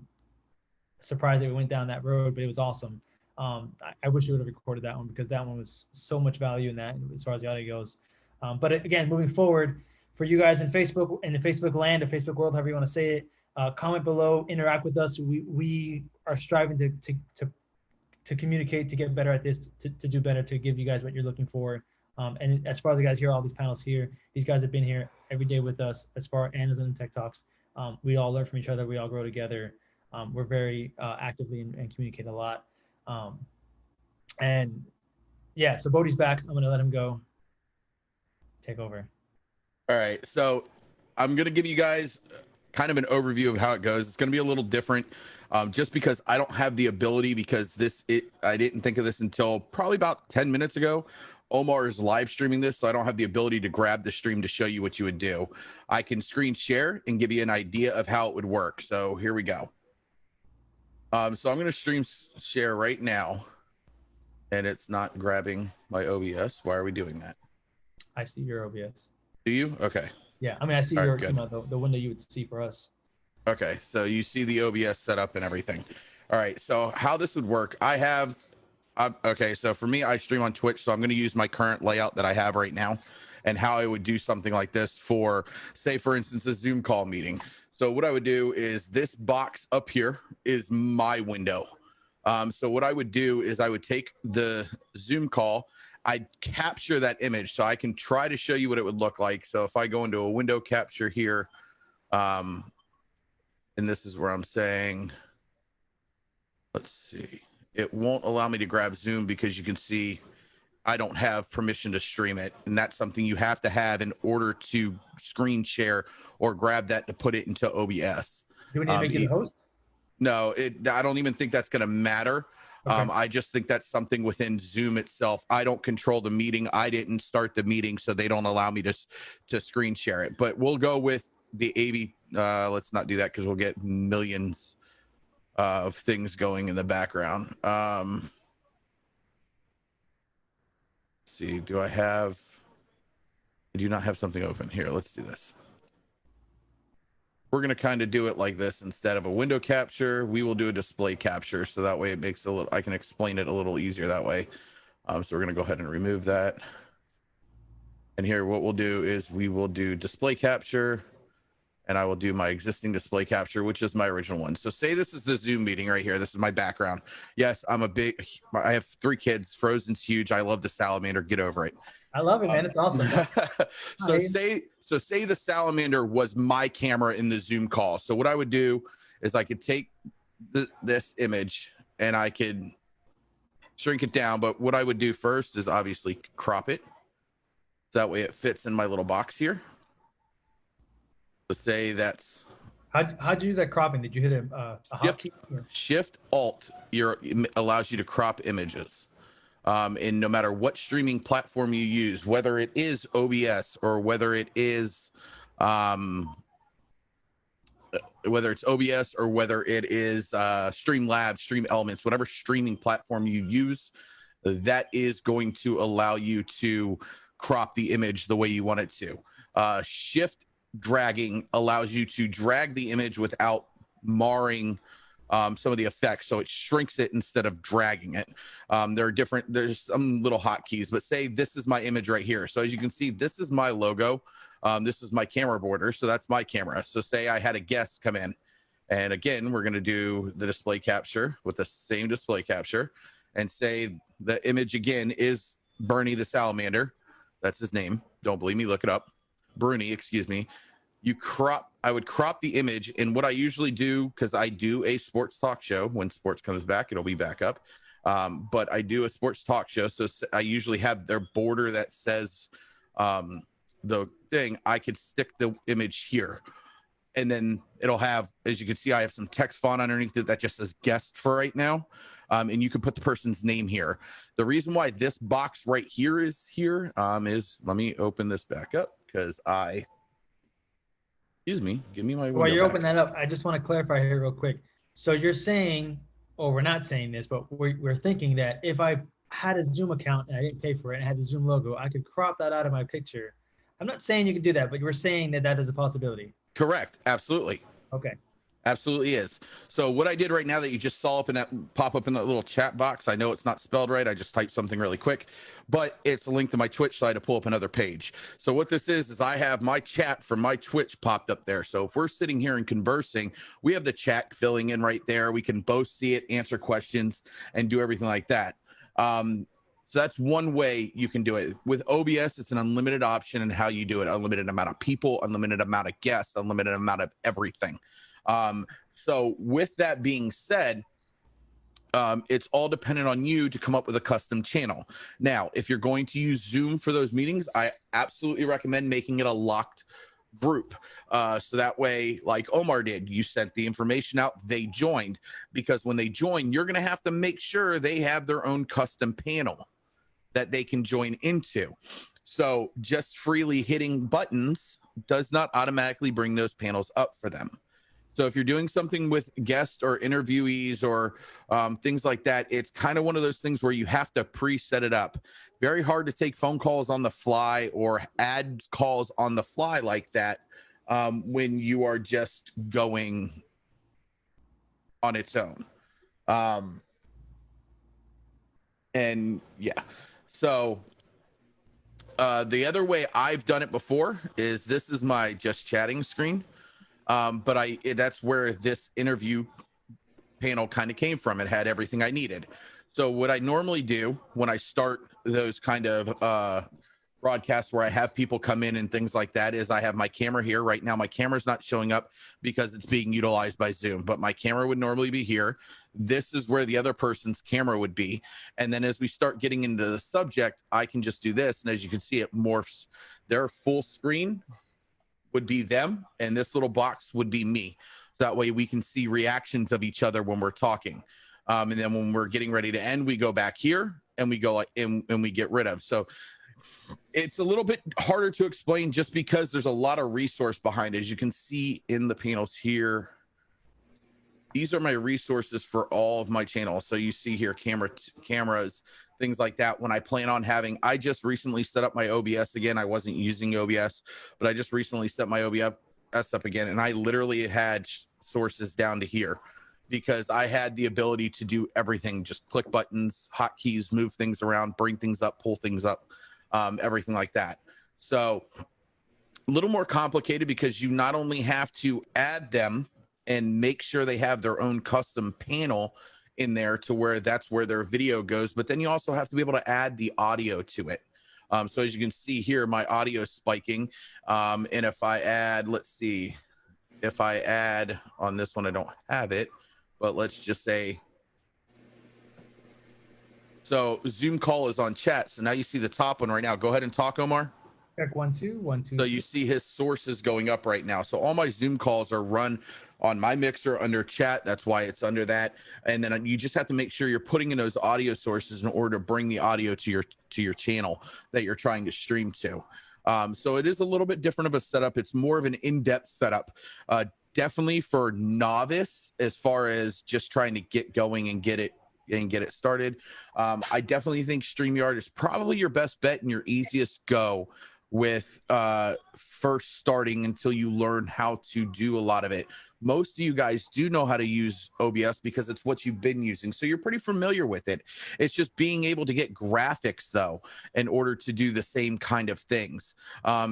Speaker 3: surprised that we went down that road, but it was awesome. I wish we would have recorded that one, because that one was so much value in that as far as the audio goes. But again, moving forward, for you guys in Facebook, in the Facebook land or Facebook world, however you want to say it, comment below, interact with us. We are striving to communicate, to get better at this, to do better, to give you guys what you're looking for. And as far as the guys here, all these panels here, these guys have been here every day with us as far as in Tech Talks. We all learn from each other. We all grow together. We're very actively and communicate a lot. And yeah, so Bodhi's back. I'm going to let him go. Take over.
Speaker 2: All right. So I'm going to give you guys kind of an overview of how it goes. It's going to be a little different, just because I don't have the ability, because I didn't think of this until probably about 10 minutes ago. Omar is live streaming this, so I don't have the ability to grab the stream to show you what you would do. I can screen share and give you an idea of how it would work. So here we go. So I'm going to stream share right now, and it's not grabbing my OBS. Why are we doing that?
Speaker 3: I see your OBS.
Speaker 2: Do you? Okay.
Speaker 3: Yeah, I mean, I see
Speaker 2: All
Speaker 3: your,
Speaker 2: right,
Speaker 3: you know, the window you would see for us.
Speaker 2: Okay, so you see the OBS setup and everything. All right, so how this would work, I have, okay, so for me, I stream on Twitch, so I'm going to use my current layout that I have right now, and how I would do something like this for, say, for instance, a Zoom call meeting. So what I would do is this box up here is my window. So what I would do is I would take the Zoom call, I'd capture that image so I can try to show you what it would look like. So if I go into a window capture here, and this is where I'm saying, let's see, it won't allow me to grab Zoom because you can see I don't have permission to stream it. And that's something you have to have in order to screen share or grab that to put it into OBS.
Speaker 3: Do we need to make you the host?
Speaker 2: No, I don't even think that's going to matter.
Speaker 3: Okay.
Speaker 2: I just think that's something within Zoom itself. I don't control the meeting. I didn't start the meeting, so they don't allow me to screen share it. But we'll go with the AV. Let's not do that because we'll get millions of things going in the background. Let's see, I do not have something open here. Let's do this. We're going to kind of do it like this. Instead of a window capture, we will do a display capture. So that way it makes I can explain it a little easier that way. So we're going to go ahead and remove that. And here, what we'll do is we will do display capture, and I will do my existing display capture, which is my original one. So say this is the Zoom meeting right here. This is my background. Yes, I have 3 kids. Frozen's huge. I love the salamander. Get over it.
Speaker 3: I love it, man. It's awesome.
Speaker 2: So say the salamander was my camera in the Zoom call. So what I would do is I could take this image and I could shrink it down. But what I would do first is obviously crop it. So that way it fits in my little box here. Let's say that's.
Speaker 3: How'd you do that cropping? Did you hit a hotkey?
Speaker 2: Shift Alt allows you to crop images. And no matter what streaming platform you use, whether it is OBS or whether it's OBS or whether it is Streamlabs, Stream Elements, whatever streaming platform you use, that is going to allow you to crop the image the way you want it to. Shift dragging allows you to drag the image without marring some of the effects, so it shrinks it instead of dragging it. There's some little hotkeys, but say this is my image right here. So as you can see, this is my logo. This is my camera border, so that's my camera. So say I had a guest come in, and again, we're going to do the display capture with the same display capture, and say the image again is Bernie the salamander. That's his name. Don't believe me? Look it up. Bruni, excuse me. I would crop the image, and what I usually do, because I do a sports talk show, when sports comes back, it'll be back up. But I do a sports talk show, so I usually have their border that says the thing. I could stick the image here, and then it'll have, as you can see, I have some text font underneath it that just says guest for right now. And you can put the person's name here. The reason why this box right here is here is, let me open this back up because excuse me, give me my window
Speaker 3: While you
Speaker 2: back.
Speaker 3: open that up, I just want to clarify here real quick. So you're saying, or we're not saying this, but we're thinking that if I had a Zoom account and I didn't pay for it and I had the Zoom logo, I could crop that out of my picture. I'm not saying you could do that, but you were saying that that is a possibility.
Speaker 2: Correct. Absolutely.
Speaker 3: Okay.
Speaker 2: Absolutely is. So what I did right now that you just saw pop up in that little chat box, I know it's not spelled right. I just typed something really quick, but it's a link to my Twitch site to pull up another page. So what this is I have my chat from my Twitch popped up there. So if we're sitting here and conversing, we have the chat filling in right there. We can both see it, answer questions, and do everything like that. So that's one way you can do it. With OBS, it's an unlimited option in how you do it. Unlimited amount of people, unlimited amount of guests, unlimited amount of everything. So with that being said, it's all dependent on you to come up with a custom channel. Now, if you're going to use Zoom for those meetings, I absolutely recommend making it a locked group. So that way, like Omar did, you sent the information out, they joined, because when they join, you're going to have to make sure they have their own custom panel that they can join into. So just freely hitting buttons does not automatically bring those panels up for them. So if you're doing something with guests or interviewees or things like that, it's kind of one of those things where you have to pre-set it up. Very hard to take phone calls on the fly or add calls on the fly like that when you are just going on its own. And yeah, so the other way I've done it before is this is my just chatting screen. But that's where this interview panel kind of came from. It had everything I needed. So what I normally do when I start those kind of broadcasts where I have people come in and things like that is I have my camera here. Right now, my camera's not showing up because it's being utilized by Zoom, but my camera would normally be here. This is where the other person's camera would be. And then as we start getting into the subject, I can just do this. And as you can see, it morphs. Their full screen would be them, and this little box would be me. So that way we can see reactions of each other when we're talking. And then when we're getting ready to end, we go back here and we go like, and we get rid of. So it's a little bit harder to explain just because there's a lot of resource behind it. As you can see in the panels here, these are my resources for all of my channels. So you see here cameras, things like that. When I plan on having, I just recently set up my OBS again. I wasn't using OBS, but I just recently set my OBS up again. And I literally had sources down to here because I had the ability to do everything. Just click buttons, hotkeys, move things around, bring things up, pull things up, everything like that. So a little more complicated because you not only have to add them and make sure they have their own custom panel in there to where that's where their video goes, but then you also have to be able to add the audio to it. So as you can see here, my audio is spiking. And if I add, let's see, if I add on this one, I don't have it, but let's just say, so Zoom call is on chat. So now you see the top one right now. Go ahead and talk, Omar.
Speaker 3: Check 1 2 1 2.
Speaker 2: So you see his sources going up right now. So all my Zoom calls are run on my mixer under chat. That's why it's under that. And then you just have to make sure you're putting in those audio sources in order to bring the audio to your channel that you're trying to stream to. So it is a little bit different of a setup. It's more of an in-depth setup. Definitely for novice as far as just trying to get going and get it started. I definitely think StreamYard is probably your best bet and your easiest go with first starting until you learn how to do a lot of it. Most of you guys do know how to use OBS because it's what you've been using, so you're pretty familiar with it. It's just being able to get graphics though in order to do the same kind of things,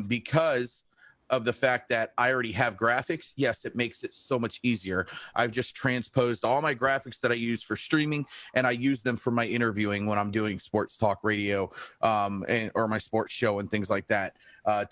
Speaker 2: because of the fact that I already have graphics. Yes, it makes it so much easier. I've just transposed all my graphics that I use for streaming, and I use them for my interviewing when I'm doing sports talk radio or my sports show and things like that.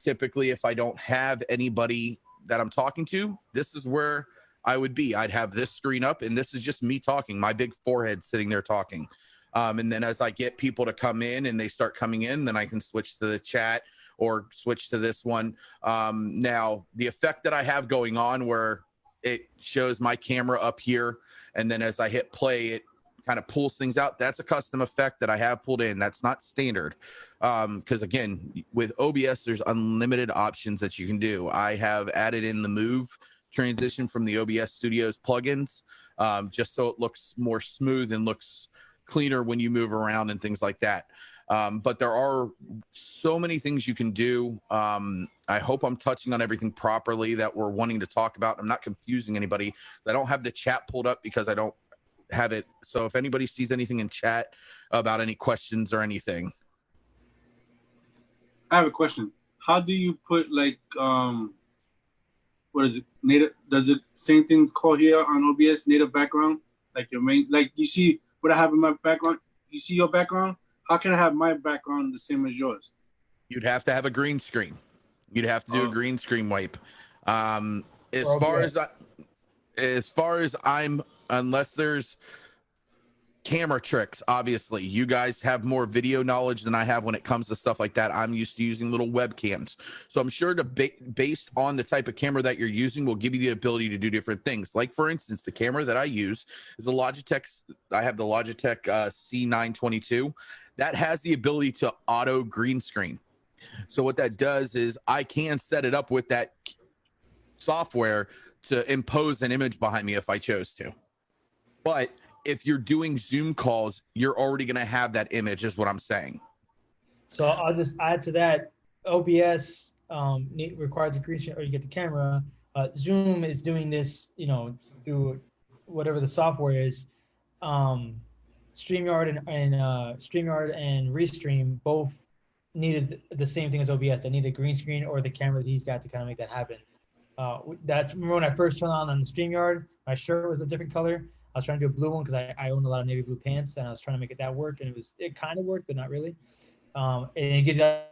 Speaker 2: Typically, if I don't have anybody that I'm talking to, this is where I would be. I'd have this screen up, and this is just me talking, my big forehead sitting there talking. And then as I get people to come in and they start coming in, then I can switch to the chat or switch to this one. Now, the effect that I have going on where it shows my camera up here, and then as I hit play, it kind of pulls things out. That's a custom effect that I have pulled in. That's not standard. Because again, with OBS, there's unlimited options that you can do. I have added in the move transition from the OBS Studios plugins, just so it looks more smooth and looks cleaner when you move around and things like that. But there are so many things you can do. I hope I'm touching on everything properly that we're wanting to talk about. I'm not confusing anybody. I don't have the chat pulled up because I don't have it. So if anybody sees anything in chat about any questions or anything.
Speaker 7: I have a question. How do you put like, what is it? Native, does it same thing call here on OBS, native background? Like your main, like you see what I have in my background? You see your background? How can I have my background the same as yours?
Speaker 2: You'd have to have a green screen. You'd have to do a green screen wipe. As far as I'm, unless there's camera tricks, obviously you guys have more video knowledge than I have when it comes to stuff like that. I'm used to using little webcams, so I'm sure to based on the type of camera that you're using will give you the ability to do different things. Like for instance, the camera that I use is a Logitech. I have the Logitech C922 that has the ability to auto green screen. So what that does is I can set it up with that software to impose an image behind me if I chose to. But if you're doing Zoom calls, you're already going to have that image, is what I'm saying.
Speaker 3: So I'll just add to that. OBS requires a green screen, or you get the camera. Zoom is doing this, you know, through whatever the software is. StreamYard and Restream both needed the same thing as OBS. I need a green screen or the camera that he's got to kind of make that happen. That's, remember when I first turned on the StreamYard, my shirt was a different color. I was trying to do a blue one because I own a lot of navy blue pants, and I was trying to make it that work, and it kind of worked, but not really. And it gives you a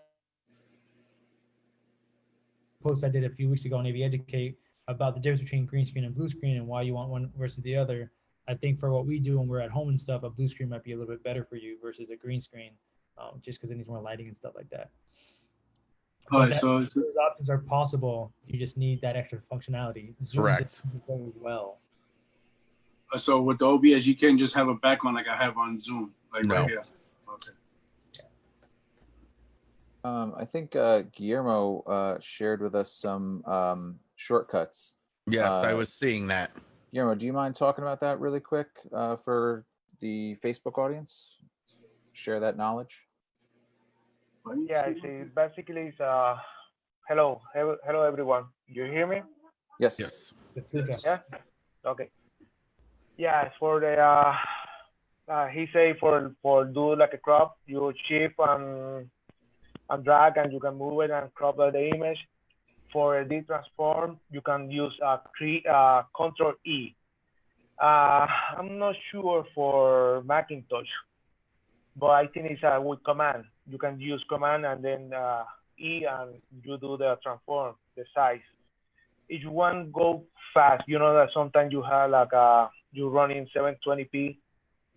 Speaker 3: post I did a few weeks ago on AV Educate about the difference between green screen and blue screen and why you want one versus the other. I think for what we do when we're at home and stuff, a blue screen might be a little bit better for you versus a green screen, just because it needs more lighting and stuff like that.
Speaker 7: All right, so
Speaker 3: those options are possible. You just need that extra functionality. Zoom
Speaker 2: Correct.
Speaker 3: does well.
Speaker 7: So with the OBS, you can't just have a background like I have on Zoom, like
Speaker 2: No.
Speaker 7: right here. Okay.
Speaker 1: I think Guillermo shared with us some shortcuts.
Speaker 2: Yes, I was seeing that.
Speaker 1: Guillermo, do you mind talking about that really quick for the Facebook audience? Share that knowledge.
Speaker 12: Yeah, I see. Basically, it's hello everyone. You hear me?
Speaker 1: Yes.
Speaker 2: Yes.
Speaker 12: Yeah. Okay. Yeah, it's for the he say for do like a crop, you shift and drag and you can move it and crop the image. For the transform, you can use Control E. I'm not sure for Macintosh, but I think it's with command. You can use command and then E and you do the transform, the size. If you want to go fast, you know that sometimes you have like you run in 720p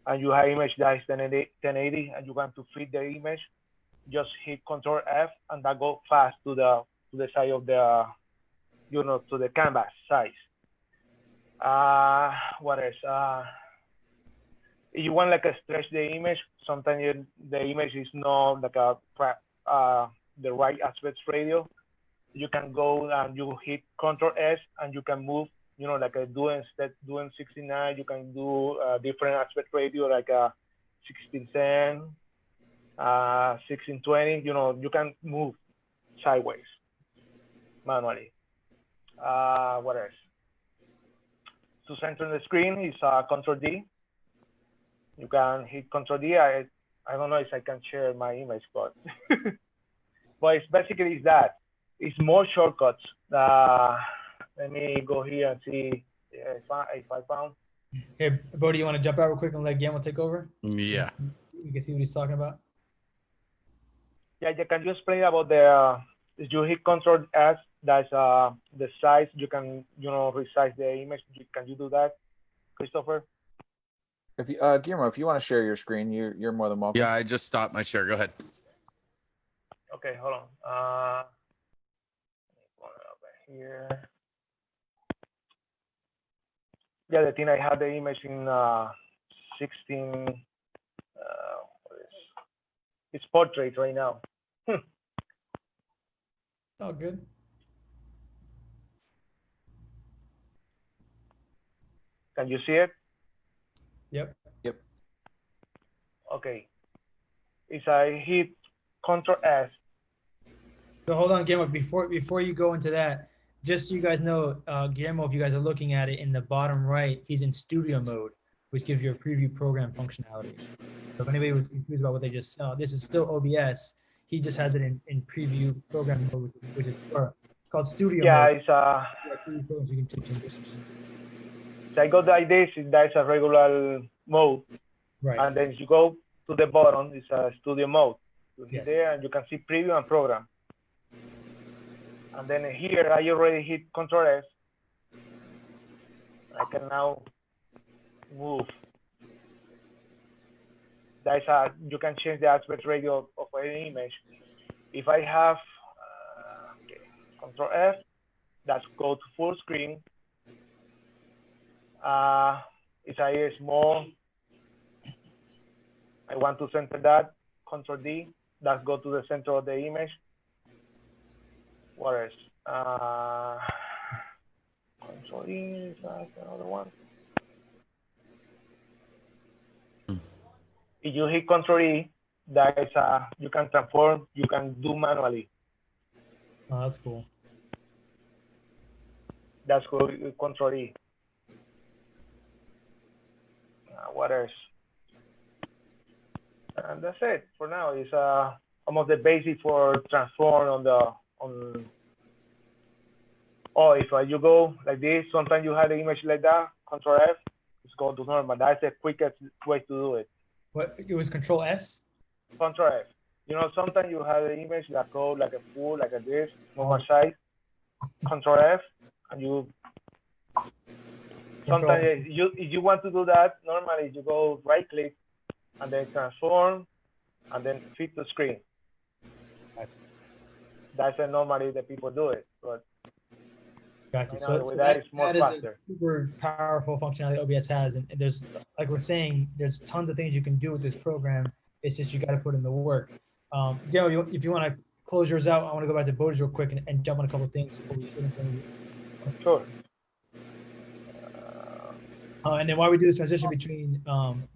Speaker 12: and you have image that is 1080 and you want to fit the image, just hit Control F and that go fast to the size of the, you know, to the canvas size. What else? If you want like a stretch the image, sometimes the image is not like the right aspect ratio. You can go and you hit Control S and you can move, you know, like doing 69, you can do different aspect ratio like 1610, 1620, you know, you can move sideways manually. What else? To center the screen is Control D. You can hit Control D. I don't know if I can share my image, but but it's basically that. It's more shortcuts. Let me go here and see if I found.
Speaker 3: Hey, Bodie, you want to jump out real quick and let Guillermo take over?
Speaker 2: Yeah.
Speaker 3: You can see what he's talking about.
Speaker 12: Yeah, you can just explain about the if you hit Control S, that's the size. You can, you know, resize the image. Can you do that, Christopher?
Speaker 1: If you, Guillermo, if you want to share your screen, you're more than welcome.
Speaker 2: Yeah, I just stopped my share. Go ahead.
Speaker 12: Okay, hold on. Over here. Yeah, the thing I have the image in 16. What is? It's portrait right now.
Speaker 3: All good.
Speaker 12: Can you see it?
Speaker 3: Yep.
Speaker 1: Yep.
Speaker 12: Okay. If I hit Control S.
Speaker 3: So hold on, Guillermo, before you go into that, just so you guys know, Guillermo, if you guys are looking at it in the bottom right, he's in studio mode, which gives you a preview program functionality. So if anybody was confused about what they just saw, this is still OBS. He just has it in preview program mode, which is it's called studio mode.
Speaker 12: It's you can change. So I go like this, that's a regular mode.
Speaker 3: Right.
Speaker 12: And then you go to the bottom, it's a studio mode. You hit there and you can see preview and program. And then here, I already hit Control S. I can now move. That's you can change the aspect ratio of any image. If I have Control F, that's go to full screen. If I is small, I want to center that. Control D, that's go to the center of the image. What else? Control E, that's another one. If you hit Control E, that is you can transform, you can do manually.
Speaker 3: Oh, that's cool.
Speaker 12: That's cool with Control E. What else? And that's it for now. It's almost the basic for transform on the or if you go like this, sometimes you have the image like that, Control F, it's go to normal. That's the quickest way to do it.
Speaker 3: What, it was Control S?
Speaker 12: Control F. You know, sometimes you have the image that go like a full, like a this, normal size. Control F, and you. Sometimes if you want to do that, normally you go right click, and then transform, and then fit to screen. That's normally the people do it, but
Speaker 3: Gotcha.
Speaker 12: Right now,
Speaker 3: So,
Speaker 12: the way
Speaker 3: so
Speaker 12: that is more
Speaker 3: that is a
Speaker 12: faster.
Speaker 3: super powerful functionality OBS has, and there's, like we're saying, there's tons of things you can do with this program. It's just you got to put in the work. Gail, if you want to close yours out, I want to go back to Bodhi's real quick and jump on a couple of things before we get into anything.
Speaker 12: Sure.
Speaker 3: And then while we do this transition between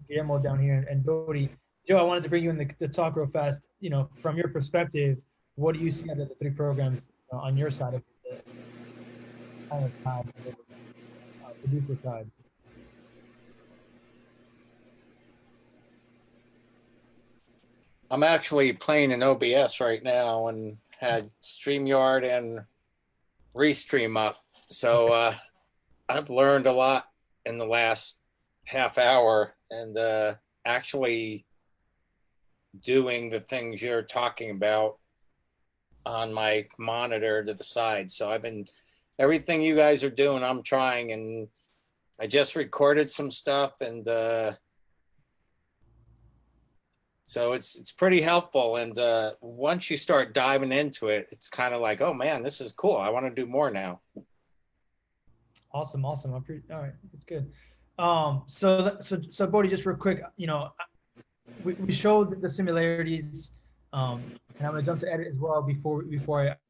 Speaker 3: Guillermo down here and Bodhi, Joe, I wanted to bring you in to talk real fast. You know, from your perspective, what do you see out of the three programs on your side of the kind of side, producer side?
Speaker 6: I'm actually playing in OBS right now and had StreamYard and Restream up. So I've learned a lot in the last half hour, and actually doing the things you're talking about on my monitor to the side. So I've been, everything you guys are doing, I'm trying, and I just recorded some stuff, and so it's pretty helpful. And once you start diving into it, it's kind of like, oh man, this is cool. I want to do more now.
Speaker 3: Awesome. All right, that's good. So Bodhi, just real quick, you know, we showed the similarities, and I'm gonna jump to edit as well before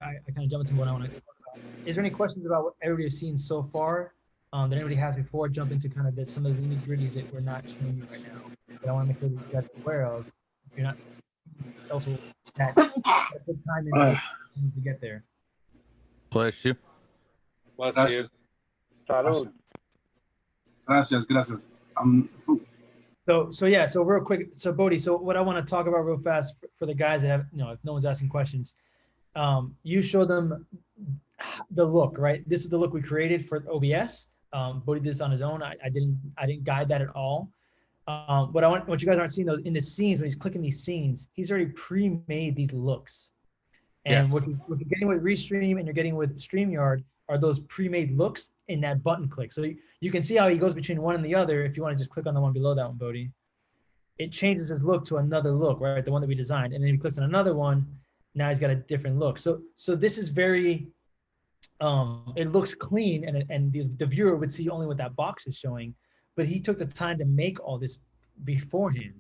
Speaker 3: I kind of jump into what I want to talk about. Is there any questions about what everybody has seen so far that anybody has before I jump into kind of some of the nitty-gritty that we're not showing you right now that I want to make sure that you guys are aware of? If you're not also that good time to get there.
Speaker 2: Bless you.
Speaker 6: Bless you.
Speaker 12: Salud.
Speaker 7: Gracias.
Speaker 3: So real quick, so Bodhi, so what I want to talk about real fast for the guys that have, you know, if no one's asking questions, you show them the look, right? This is the look we created for OBS. Bodhi did this on his own. I didn't guide that at all. What you guys aren't seeing though, in the scenes, when he's clicking these scenes, he's already pre-made these looks. And
Speaker 2: Yes.
Speaker 3: what you're getting with Restream and you're getting with StreamYard are those pre-made looks in that button click. So you can see how he goes between one and the other. If you want to just click on the one below that one, Bodhi, it changes his look to another look, right? The one that we designed. And then he clicks on another one. Now he's got a different look. So this is very, it looks clean, and the viewer would see only what that box is showing, but he took the time to make all this beforehand.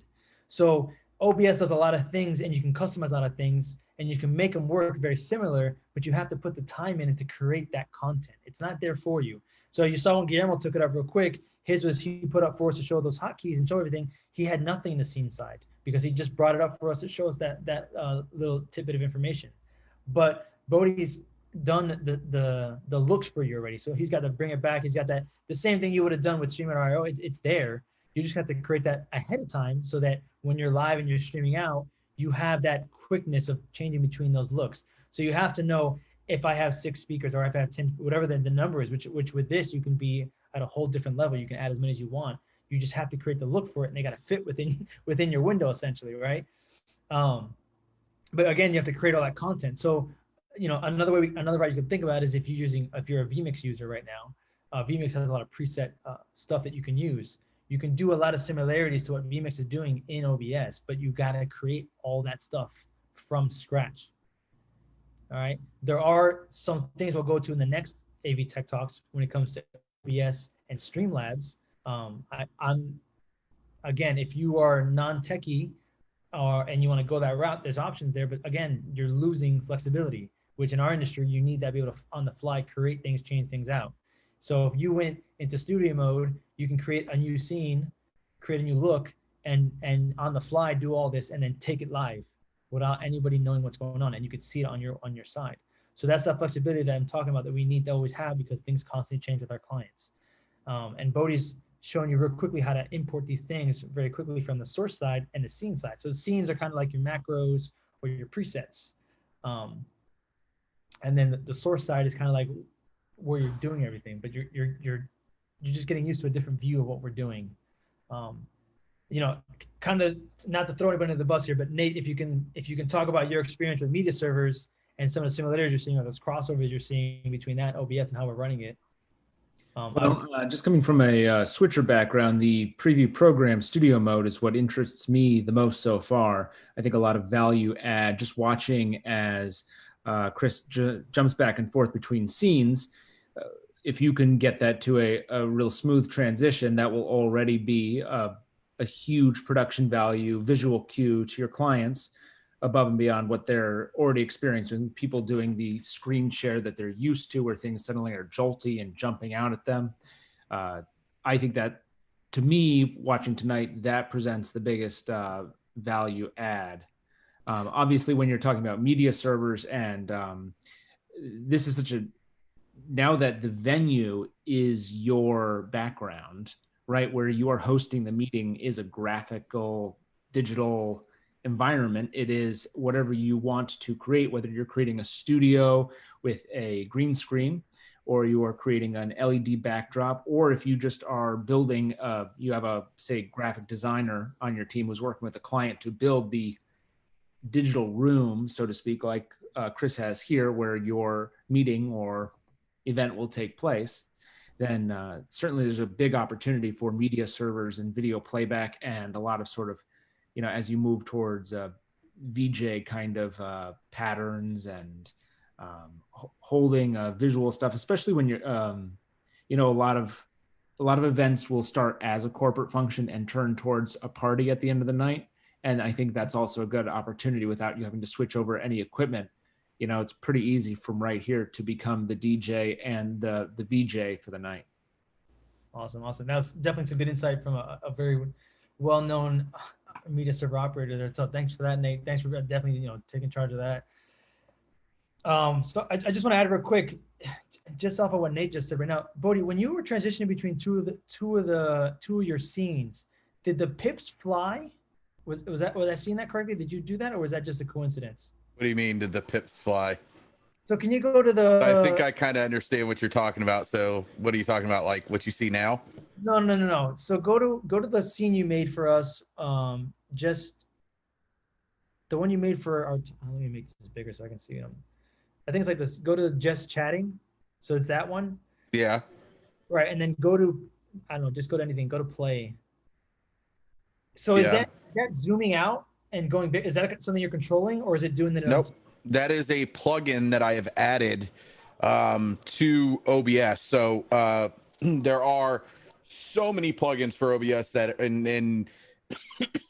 Speaker 3: So OBS does a lot of things, and you can customize a lot of things, and you can make them work very similar, but you have to put the time in it to create that content. It's not there for you. So you saw when Guillermo took it up real quick, his was he put up for us to show those hotkeys and show everything. He had nothing in the scene side because he just brought it up for us to show us that little tidbit of information. But Bodhi's done the looks for you already. So he's got to bring it back. He's got that, the same thing you would have done with StreamYard IO. It's there. You just have to create that ahead of time so that when you're live and you're streaming out, you have that quickness of changing between those looks. So you have to know if I have 6 speakers or if I have 10, whatever the number is, which with this, you can be at a whole different level. You can add as many as you want. You just have to create the look for it, and they got to fit within your window essentially, right? But again, you have to create all that content. So, you know, another way you can think about it is if you're a vMix user right now, vMix has a lot of preset stuff that you can use. You can do a lot of similarities to what vMix is doing in OBS, but you got to create all that stuff from scratch. All right. There are some things we'll go to in the next AV Tech Talks when it comes to OBS and Streamlabs. I'm again, if you are non-techie and you want to go that route, there's options there. But again, you're losing flexibility, which in our industry, you need that to be able to, on the fly, create things, change things out. So if you went into studio mode, you can create a new scene, create a new look, and on the fly do all this and then take it live without anybody knowing what's going on, and you could see it on your side. So that's that flexibility that I'm talking about that we need to always have because things constantly change with our clients. And Bodhi's showing you real quickly how to import these things very quickly from the source side and the scene side. So the scenes are kind of like your macros or your presets. And then the source side is kind of like where you're doing everything, but you're just getting used to a different view of what we're doing. You know, kind of not to throw anybody under the bus here, but Nate, if you can talk about your experience with media servers and some of the similarities you're seeing or those crossovers you're seeing between that OBS and how we're running it.
Speaker 8: Just coming from a switcher background, the preview program studio mode is what interests me the most so far. I think a lot of value add just watching as Chris jumps back and forth between scenes. if you can get that to a real smooth transition, that will already be a huge production value, visual cue to your clients above and beyond what they're already experiencing. People doing the screen share that they're used to, where things suddenly are jolty and jumping out at them. I think that, to me, watching tonight, that presents the biggest value add. Obviously, when you're talking about media servers, and this is such a, now that the venue is your background, right, where you are hosting the meeting is a graphical, digital environment. It is whatever you want to create, whether you're creating a studio with a green screen, or you are creating an LED backdrop, or if you just are building, you have a, say, graphic designer on your team who's working with a client to build the digital room, so to speak, like Chris has here, where your meeting or event will take place, then certainly there's a big opportunity for media servers and video playback, and a lot of sort of, you know, as you move towards VJ kind of patterns and holding visual stuff, especially when you're, you know, a lot of events will start as a corporate function and turn towards a party at the end of the night. And I think that's also a good opportunity without you having to switch over any equipment. You know, it's pretty easy from right here to become the DJ and the VJ for the night.
Speaker 3: Awesome. That's definitely some good insight from a very well-known media server operator there. So thanks for that, Nate. Thanks for definitely, you know, taking charge of that. So I just want to add real quick, just off of what Nate just said right now, Bodhi, when you were transitioning between two of your scenes, did the pips fly? Was I seeing that correctly? Did you do that, or was that just a coincidence?
Speaker 2: What do you mean, did the pips fly?
Speaker 3: So can you go to the?
Speaker 2: I think I kind of understand what you're talking about. So what are you talking about? Like what you see now?
Speaker 3: No. So go to the scene you made for us. Just the one you made for our. Let me make this bigger so I can see them. I think it's like this. Go to just chatting. So it's that one.
Speaker 2: Yeah.
Speaker 3: Right, and then go to, I don't know, just go to anything. Go to play. So is that zooming out and going big? Is that something you're controlling, or is it doing that?
Speaker 2: Nope. That is a plugin that I have added to OBS. So there are so many plugins for OBS that, and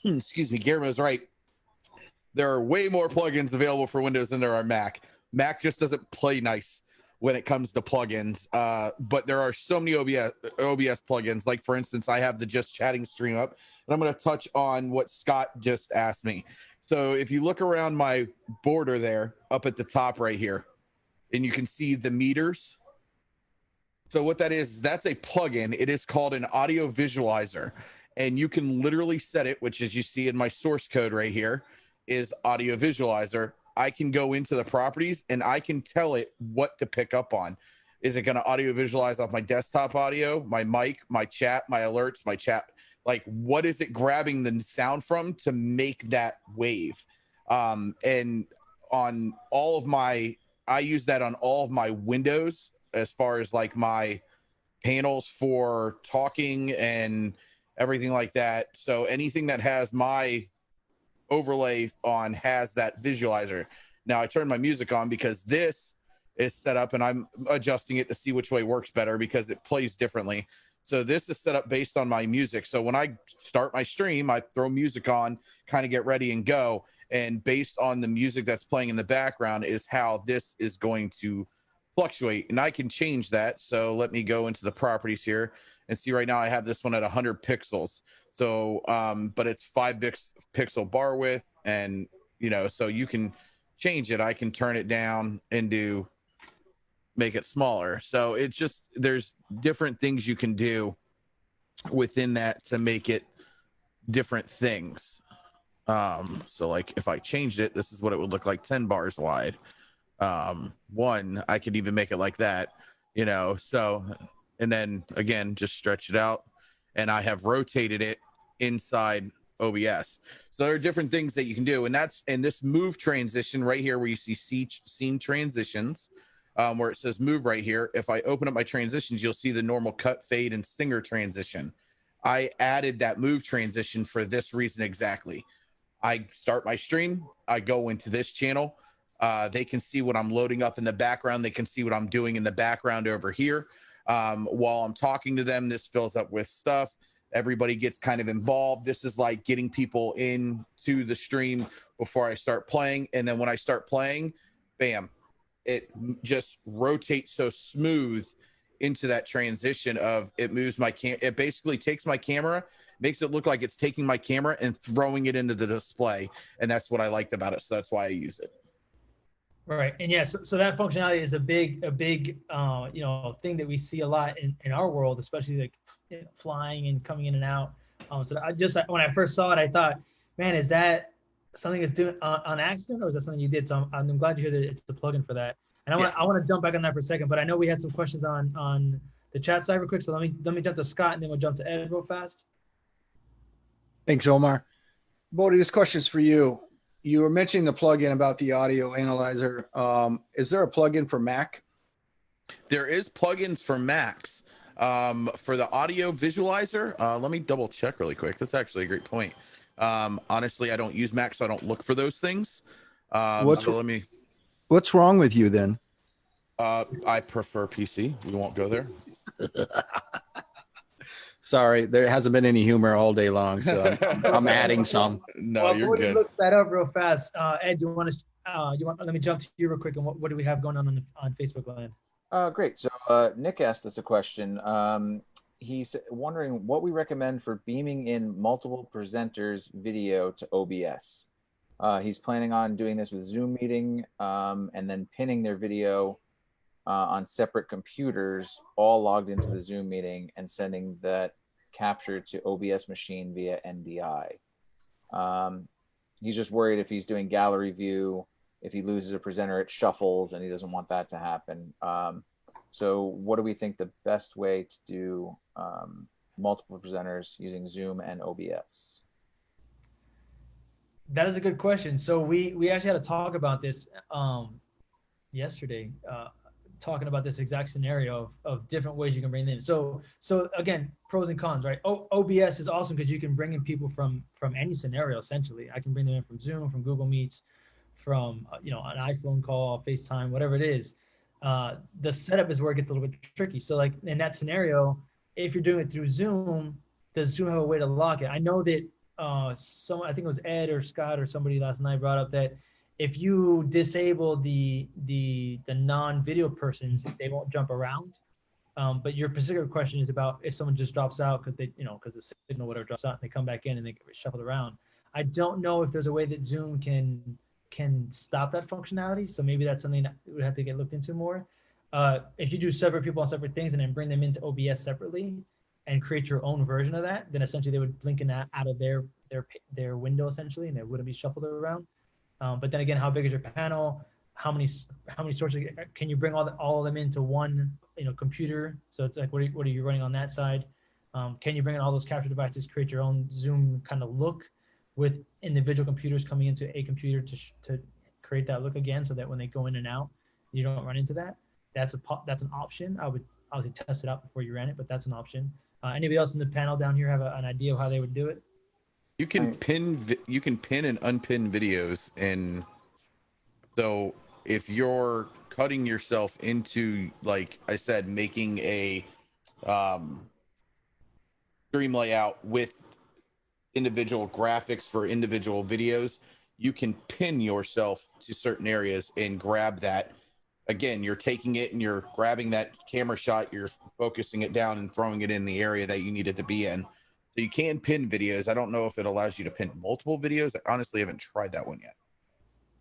Speaker 2: excuse me, Guillermo's right. There are way more plugins available for Windows than there are Mac. Mac just doesn't play nice when it comes to plugins. But there are so many OBS plugins. Like, for instance, I have the Just Chatting stream up, and I'm going to touch on what Scott just asked me. So if you look around my border there, up at the top right here, and you can see the meters. So what that is, that's a plugin. It is called an audio visualizer, and you can literally set it, which as you see in my source code right here, is audio visualizer. I can go into the properties and I can tell it what to pick up on. Is it going to audio visualize off my desktop audio, my mic, my chat, my alerts, my chat? Like, what is it grabbing the sound from to make that wave? And on all of my, I use that on all of my windows as far as like my panels for talking and everything like that. So anything that has my overlay on has that visualizer. Now I turn my music on because this is set up and I'm adjusting it to see which way works better because it plays differently. So this is set up based on my music. So when I start my stream, I throw music on, kind of get ready and go. And based on the music that's playing in the background is how this is going to fluctuate. And I can change that. So let me go into the properties here and see right now I have this one at 100 pixels. So, but it's 5 pixel bar width. And, you know, so you can change it. I can turn it down and make it smaller. So it's just, there's different things you can do within that to make it different things. So like if I changed it, this is what it would look like 10 bars wide. One, I could even make it like that, you know, so, and then again, just stretch it out, and I have rotated it inside OBS. So there are different things that you can do. And that's in this move transition right here where you see scene transitions, where it says move right here. If I open up my transitions, you'll see the normal cut, fade, and stinger transition. I added that move transition for this reason exactly. I start my stream, I go into this channel, They can see what I'm loading up in the background. They can see what I'm doing in the background over here. While I'm talking to them, this fills up with stuff. Everybody gets kind of involved. This is like getting people into the stream before I start playing. And then when I start playing, bam, it just rotates so smooth into that transition of it moves my it basically takes my camera, makes it look like it's taking my camera and throwing it into the display. And that's what I liked about it. So that's why I use it.
Speaker 3: Right. And yes, so that functionality is a big you know, thing that we see a lot in our world, especially like, you know, flying and coming in and out. So I just, when I first saw it, I thought, man, is that something that's doing on accident, or is that something you did? So I'm glad to hear that it's the plugin for that. And I want to jump back on that for a second, but I know we had some questions on the chat side real quick. So let me jump to Scott, and then we'll jump to Ed real fast.
Speaker 11: Thanks, Omar. Bodhi, this question's for you. You were mentioning the plugin about the audio analyzer. Is there a plugin for Mac?
Speaker 2: There is plugins for Macs. For the audio visualizer, let me double check really quick. That's actually a great point. Honestly, I don't use Mac, so I don't look for those things.
Speaker 11: What's wrong with you then?
Speaker 2: I prefer PC. We won't go there.
Speaker 11: Sorry, there hasn't been any humor all day long, so I'm adding some.
Speaker 2: No, you're good.
Speaker 3: Look that up real fast. Ed, you want to? Let me jump to you real quick. And what do we have going on Facebook land?
Speaker 1: Great. So Nick asked us a question. He's wondering what we recommend for beaming in multiple presenters' video to OBS. He's planning on doing this with Zoom meeting and then pinning their video on separate computers, all logged into the Zoom meeting, and sending that capture to OBS machine via NDI. He's just worried if he's doing gallery view, if he loses a presenter, it shuffles, and he doesn't want that to happen. So what do we think the best way to do multiple presenters using Zoom and OBS?
Speaker 3: That is a good question. So we actually had a talk about this yesterday, talking about this exact scenario of different ways you can bring them in. So again, pros and cons, right? OBS is awesome because you can bring in people from any scenario. Essentially, I can bring them in from Zoom, from Google Meets, from an iPhone call, FaceTime, whatever it is. The setup is where it gets a little bit tricky. So like in that scenario, if you're doing it through Zoom, does Zoom have a way to lock it? I know that I think it was Ed or Scott or somebody last night brought up that if you disable the non-video persons, they won't jump around. But your particular question is about if someone just drops out because because the signal whatever drops out and they come back in and they get shuffled around. I don't know if there's a way that Zoom can stop that functionality. So maybe that's something that would have to get looked into more. If you do separate people on separate things and then bring them into OBS separately and create your own version of that, then essentially they would blink in that out of their window essentially, and they wouldn't be shuffled around. But then again, how big is your panel? How many sources can you bring all of them into one computer? So it's like what are you running on that side? Can you bring in all those capture devices, create your own Zoom kind of look with individual computers coming into a computer to create that look again, so that when they go in and out, you don't run into that. That's an option. I would obviously test it out before you ran it, but that's an option. Anybody else in the panel down here have an idea of how they would do it?
Speaker 2: You can pin and unpin videos, and so if you're cutting yourself into, like I said, making a stream layout with individual graphics for individual videos, you can pin yourself to certain areas and grab that. Again, you're taking it and you're grabbing that camera shot, you're focusing it down and throwing it in the area that you need it to be in. So you can pin videos. I don't know if it allows you to pin multiple videos. I honestly haven't tried that one yet.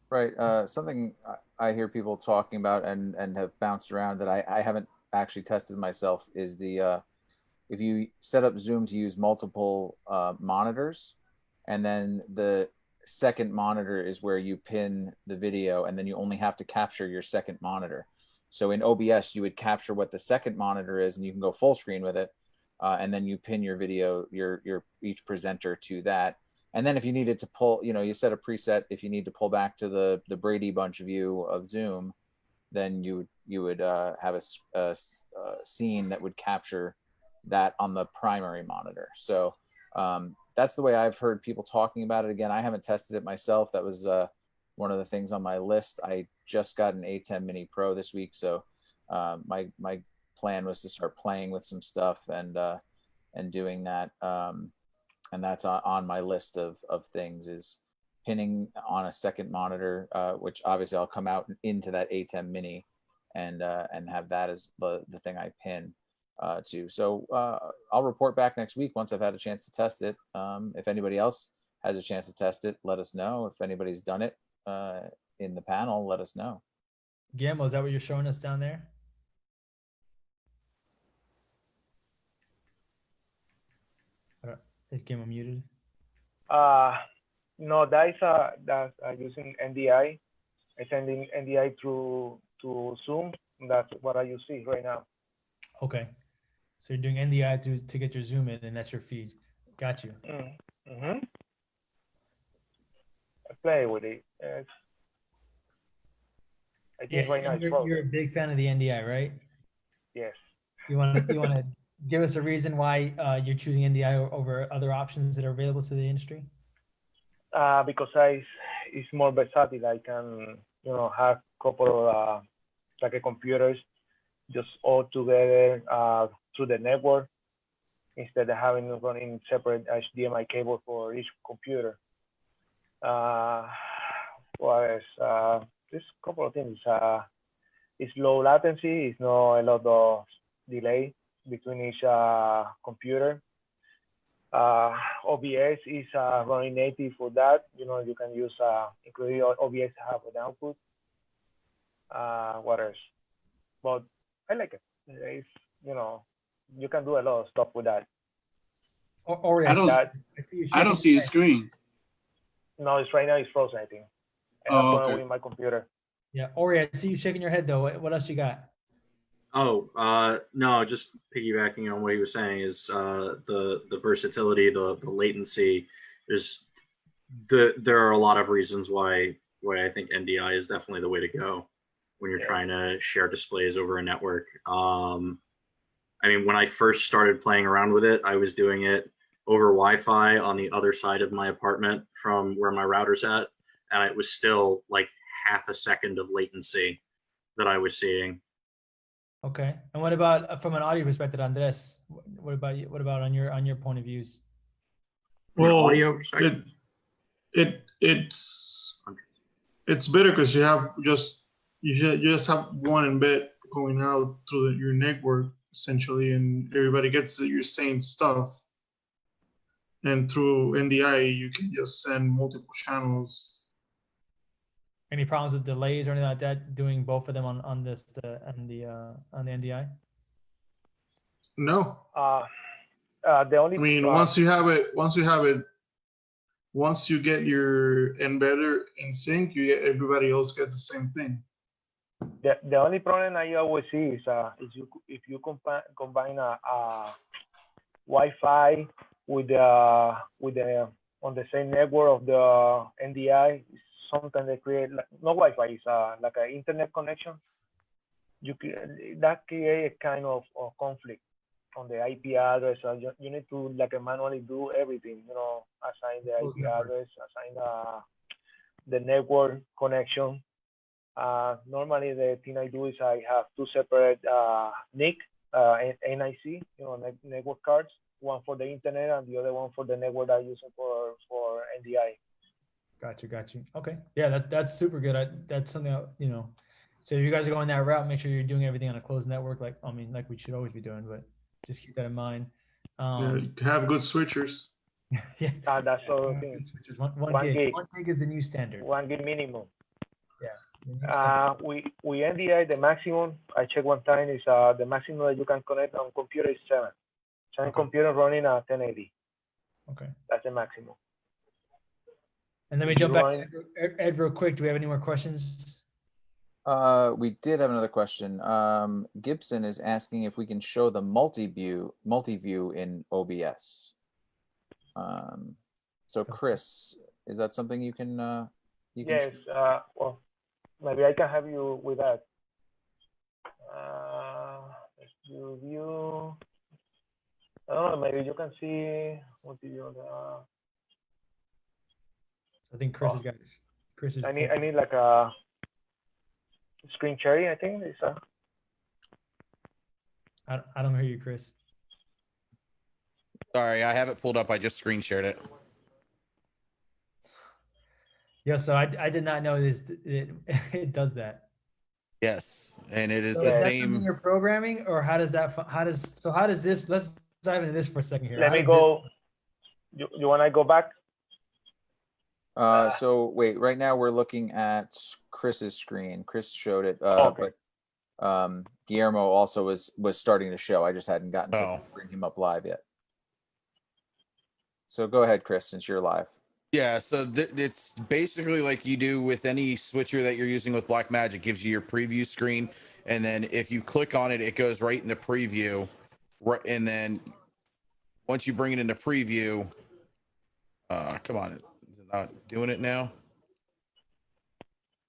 Speaker 1: Right. Something I hear people talking about and have bounced around that I haven't actually tested myself is the if you set up Zoom to use multiple monitors, and then the second monitor is where you pin the video, and then you only have to capture your second monitor. So in OBS, you would capture what the second monitor is, and you can go full screen with it, and then you pin your video, your each presenter to that. And then if you needed to pull, you set a preset. If you need to pull back to the Brady Bunch view of Zoom, then you would have a scene that would capture that on the primary monitor. So that's the way I've heard people talking about it. Again, I haven't tested it myself. That was one of the things on my list. I just got an A10 Mini Pro this week, so my plan was to start playing with some stuff and doing that. And that's on my list of things, is pinning on a second monitor, which obviously I'll come out into that A10 Mini and have that as the thing I pin to. So I'll report back next week once I've had a chance to test it. If anybody else has a chance to test it, let us know. If anybody's done it in the panel, let us know.
Speaker 3: Guillermo, is that what you're showing us down there? Is Guillermo muted?
Speaker 12: No, that's using NDI. I'm sending NDI to Zoom. That's what I see right now.
Speaker 3: Okay. So you're doing NDI to get your Zoom in, and that's your feed. Got you.
Speaker 12: Mm-hmm. I play with it. I think right now it's
Speaker 3: you're a big fan of the NDI, right?
Speaker 12: Yes.
Speaker 3: You want to give us a reason why you're choosing NDI over other options that are available to the industry?
Speaker 12: Because it's more versatile. I can, have a couple of like computers just all together through the network instead of having running separate HDMI cable for each computer. There's a couple of things. It's low latency. It's not a lot of delay between each computer. OBS is running native for that. You can use including OBS have an output. What else? But I like it. It's, you can do a lot of stuff with that.
Speaker 7: I don't see a screen.
Speaker 12: No, it's right now it's frozen, I think.
Speaker 7: Okay.
Speaker 12: With my computer.
Speaker 3: Yeah, Ori, I see you shaking your head though. What else you got?
Speaker 9: Oh, no, just piggybacking on what he was saying is the versatility, the latency. There are a lot of reasons why I think NDI is definitely the way to go when you're trying to share displays over a network. I mean, when I first started playing around with it, I was doing it over Wi-Fi on the other side of my apartment from where my router's at, and it was still like half a second of latency that I was seeing.
Speaker 3: Okay. And what about from an audio perspective, Andres? What about you? What about on your point of views?
Speaker 10: Well,
Speaker 9: audio perspective?
Speaker 10: It's better because you just have one embed going out through your network essentially, and everybody gets your same stuff. And through NDI, you can just send multiple channels.
Speaker 3: Any problems with delays or anything like that? Doing both of them on the NDI?
Speaker 10: No.
Speaker 12: The only.
Speaker 10: I mean, once you get your embedder in sync, everybody else gets the same thing.
Speaker 12: The only problem I always see is if you combine a Wi-Fi with the on the same network of the NDI, sometimes they create no Wi-Fi. It's like an internet connection. That create a kind of conflict on the IP address. You need to manually do everything. Assign the IP address, assign the network connection. Normally, the thing I do is I have two separate NIC, NIC, network cards. One for the internet and the other one for the network I'm using for NDI.
Speaker 3: Got you. Okay. Yeah, that's super good. That's something so if you guys are going that route, make sure you're doing everything on a closed network. Like we should always be doing, but just keep that in mind.
Speaker 10: Have good switchers.
Speaker 3: Yeah.
Speaker 12: That's all the thing.
Speaker 3: Switchers. One gig. 1 gig is the new standard.
Speaker 12: 1 gig minimum.
Speaker 3: Yeah.
Speaker 12: We NDI the maximum. I checked one time is the maximum that you can connect on computer is 7. 7 computers running at 1080.
Speaker 3: Okay.
Speaker 12: That's the maximum.
Speaker 3: And then we jump back to Ed real quick. Do we have any more questions?
Speaker 1: We did have another question. Gibson is asking if we can show the multi-view in OBS. So Chris, is that something you can?
Speaker 12: Yes. Well, maybe I can have you with that. Let's do view. I don't know. Maybe you can see multi-view.
Speaker 3: I think Chris has got Chris is.
Speaker 12: I need like a screen sharing. I think it's a.
Speaker 3: I don't hear you, Chris.
Speaker 2: Sorry, I have it pulled up. I just screen shared it.
Speaker 3: Yeah, so I did not know this. It does that.
Speaker 2: Yes, and it is
Speaker 3: So
Speaker 2: the
Speaker 3: is that
Speaker 2: same.
Speaker 3: something you're programming, or how does this? Let's dive into this for a second here.
Speaker 12: Let
Speaker 3: How
Speaker 12: me
Speaker 3: does
Speaker 12: go. You want to go back?
Speaker 1: So wait, right now we're looking at Chris's screen. Chris showed it,
Speaker 12: Okay.
Speaker 1: but Guillermo also was starting to show. I just hadn't gotten to
Speaker 2: Oh.
Speaker 1: bring him up live yet. So go ahead, Chris, since you're live.
Speaker 2: Yeah, so it's basically like you do with any switcher that you're using with Blackmagic. Gives you your preview screen, and then if you click on it, it goes right into preview. Right, and then once you bring it into preview, come on, is it not doing it now?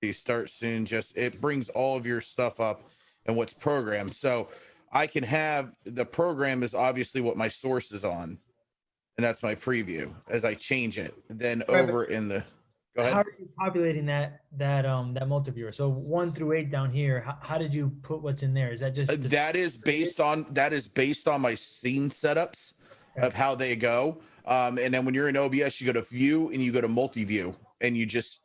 Speaker 2: You start soon. Just it brings all of your stuff up and what's programmed. So I can have the program is obviously what my source is on. And that's my preview as I change it. Then over in the, go ahead.
Speaker 3: How are you populating that multi-viewer? So 1 through 8 down here. How did you put what's in there? Is that just
Speaker 2: That is based on my scene setups of how they go. And then when you're in OBS, you go to view and you go to multi-view and you just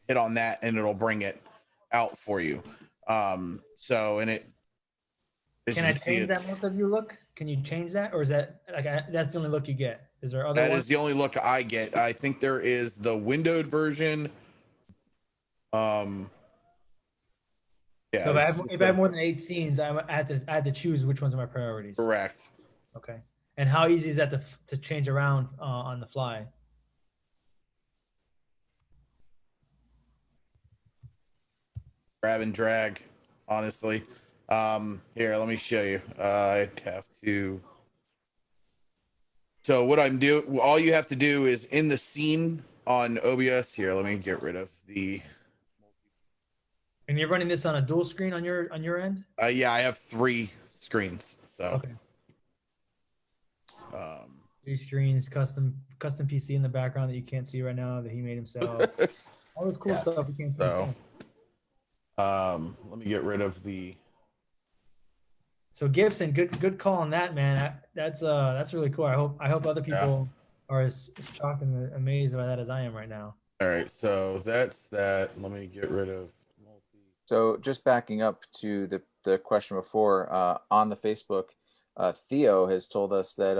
Speaker 2: hit on that and it'll bring it out for you. So and it.
Speaker 3: Can I change that multi-view look? Can you change that, or is that that's the only look you get? Is there other?
Speaker 2: That is the only look I get. I think there is the windowed version. Yeah.
Speaker 3: So if I have more than 8 scenes, I had to choose which ones are my priorities.
Speaker 2: Correct.
Speaker 3: Okay. And how easy is that to change around on the fly?
Speaker 2: Grab and drag, honestly. Here, let me show you. I have to. So what I'm doing, all you have to do is in the scene on OBS. Here, let me get rid of the.
Speaker 3: And you're running this on a dual screen on your end?
Speaker 2: Yeah, I have 3 screens. So.
Speaker 3: Okay. 3 screens, custom PC in the background that you can't see right now that he made himself. All this cool stuff you can't see.
Speaker 2: So. Let me get rid of the.
Speaker 3: So Gibson, good call on that, man. That's really cool. I hope other people are as shocked and amazed by that as I am right now.
Speaker 2: All right, so that's that. Let me get rid of.
Speaker 1: So just backing up to the question before, on the Facebook, Theo has told us that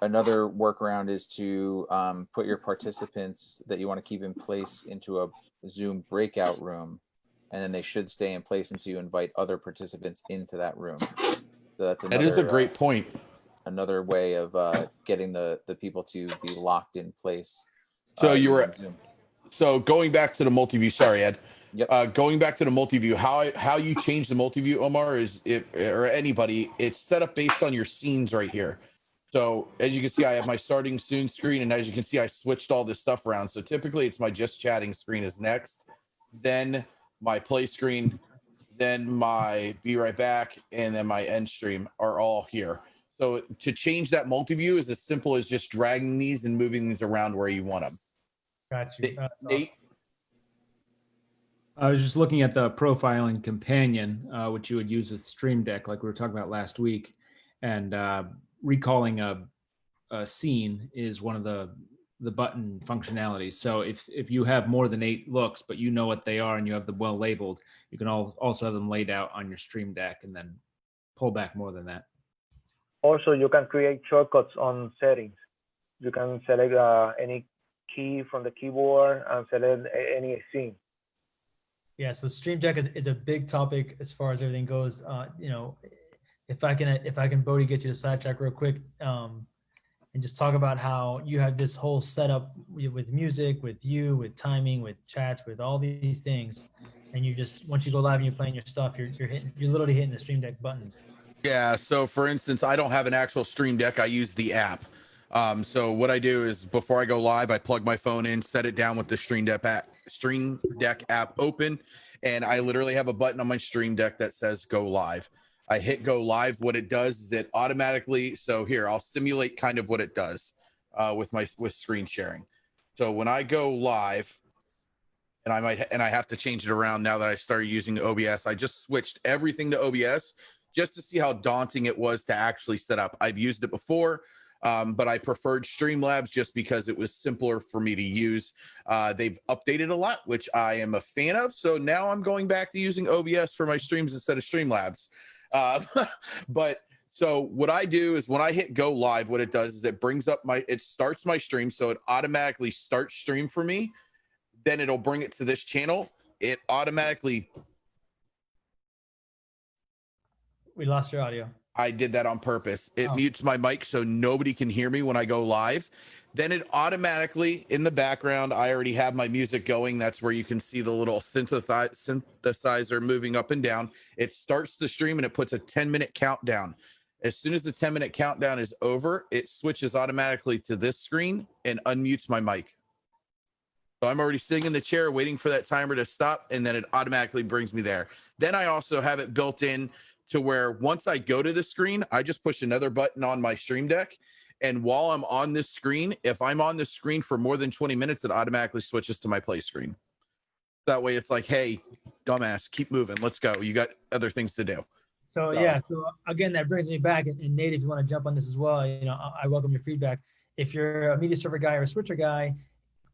Speaker 1: another workaround is to put your participants that you want to keep in place into a Zoom breakout room, and then they should stay in place until you invite other participants into that room. So that's another,
Speaker 2: that is a great point.
Speaker 1: Another way of getting the people to be locked in place.
Speaker 2: So you were
Speaker 1: Zoom.
Speaker 2: So going back to the multi-view, sorry, Ed.
Speaker 1: Yep.
Speaker 2: Going back to the multi-view, how you change the multi-view, Omar, is or anybody, it's set up based on your scenes right here. So as you can see, I have my starting soon screen, and as you can see, I switched all this stuff around. So typically it's my just chatting screen is next, then my play screen, then my be right back, and then my end stream are all here. So to change that multi-view is as simple as just dragging these and moving these around where you want them.
Speaker 3: Got you.
Speaker 2: Nate?
Speaker 8: I was just looking at the profiling companion, which you would use with Stream Deck, like we were talking about last week, and recalling a scene is one of the button functionalities. So if you have more than 8 looks, but you know what they are and you have them well labeled, you can also have them laid out on your Stream Deck and then pull back more than that.
Speaker 12: Also, you can create shortcuts on settings. You can select any key from the keyboard and select any scene.
Speaker 3: Yeah, so Stream Deck is a big topic as far as everything goes. You know, if I can, Bodie, get you to sidetrack real quick, and just talk about how you have this whole setup with music, with you, with timing, with chats, with all these things, and you just once you go live and you're playing your stuff, you're literally hitting the Stream Deck buttons.
Speaker 2: Yeah. So for instance, I don't have an actual Stream Deck. I use the app. So what I do is before I go live, I plug my phone in, set it down with the Stream Deck app open, and I literally have a button on my Stream Deck that says go live. I hit go live. What it does is it automatically, so here, I'll simulate kind of what it does with screen sharing. So when I go live, and I have to change it around now that I started using OBS. I just switched everything to OBS just to see how daunting it was to actually set up. I've used it before, but I preferred Streamlabs just because it was simpler for me to use. They've updated a lot, which I am a fan of. So now I'm going back to using OBS for my streams instead of Streamlabs. But so what I do is when I hit go live, what it does is it brings up it starts my stream. So it automatically starts stream for me. Then it'll bring it to this channel. It automatically.
Speaker 3: We lost your audio.
Speaker 2: I did that on purpose. It mutes my mic so nobody can hear me when I go live. Then it automatically, in the background, I already have my music going. That's where you can see the little synthesizer moving up and down. It starts the stream and it puts a 10-minute countdown. As soon as the 10-minute countdown is over, it switches automatically to this screen and unmutes my mic. So I'm already sitting in the chair waiting for that timer to stop, and then it automatically brings me there. Then I also have it built in to where once I go to the screen, I just push another button on my Stream Deck. And while I'm on this screen, if I'm on this screen for more than 20 minutes, it automatically switches to my play screen. That way it's like, hey, dumbass, keep moving. Let's go. You got other things to do.
Speaker 3: So yeah, so again, that brings me back, and Nate, if you want to jump on this as well, you know, I welcome your feedback. If you're a media server guy or a switcher guy,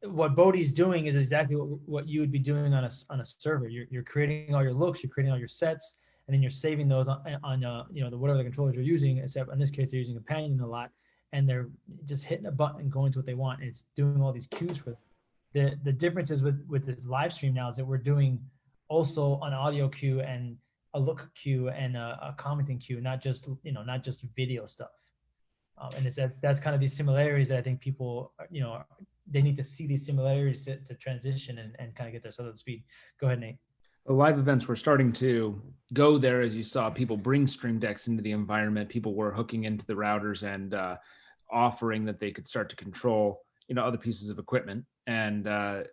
Speaker 3: what Bodhi's doing is exactly what you would be doing on a server. You're creating all your looks, you're creating all your sets, and then you're saving those on you know, whatever the controllers you're using. Except in this case, they're using Companion a lot, and they're just hitting a button and going to what they want. And it's doing all these cues for them. The difference is with this live stream now is that we're doing also an audio cue and a look cue and a commenting cue, not just video stuff. And that's kind of these similarities that I think people, you know, they need to see these similarities to transition and kind of get their sort of speed. Go ahead, Nate.
Speaker 8: The live events were starting to go there, as you saw people bring Stream Decks into the environment. People were hooking into the routers and offering that they could start to control, you know, other pieces of equipment. And at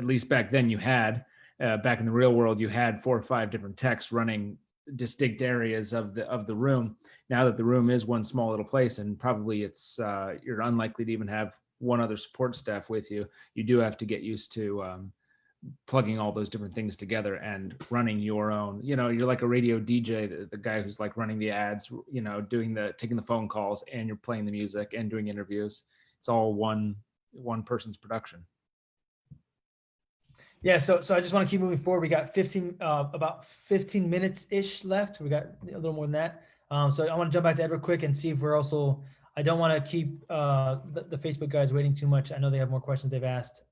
Speaker 8: least back then you had, back in the real world, you had 4 or 5 different techs running distinct areas of the room. Now that the room is one small little place, and probably it's you're unlikely to even have one other support staff with you, you do have to get used to plugging all those different things together and running your own, you know, you're like a radio DJ, the guy who's like running the ads, you know, taking the phone calls, and you're playing the music and doing interviews. It's all one person's production.
Speaker 3: Yeah, so I just want to keep moving forward. We got about 15 minutes ish left. We got a little more than that. So I want to jump back to Edward quick and see if we're also. I don't want to keep the Facebook guys waiting too much. I know they have more questions they've asked.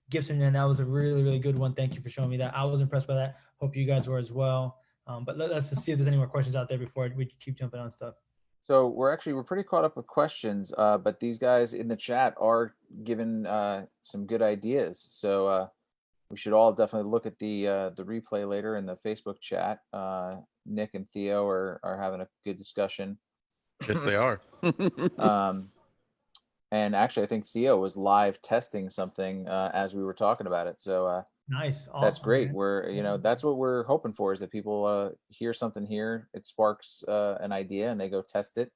Speaker 3: Gibson, and that was a really, really good one. Thank you for showing me that. I was impressed by that. Hope you guys were as well. But let's just see if there's any more questions out there before we keep jumping on stuff.
Speaker 1: So we're pretty caught up with questions, but these guys in the chat are giving some good ideas. So we should all definitely look at the replay later in the Facebook chat. Nick and Theo are having a good discussion.
Speaker 2: Yes, they are.
Speaker 1: And actually, I think Theo was live testing something as we were talking about it. So
Speaker 3: nice, awesome,
Speaker 1: that's great.
Speaker 3: Man.
Speaker 1: We're that's what we're hoping for, is that people hear something here, it sparks an idea, and they go test it,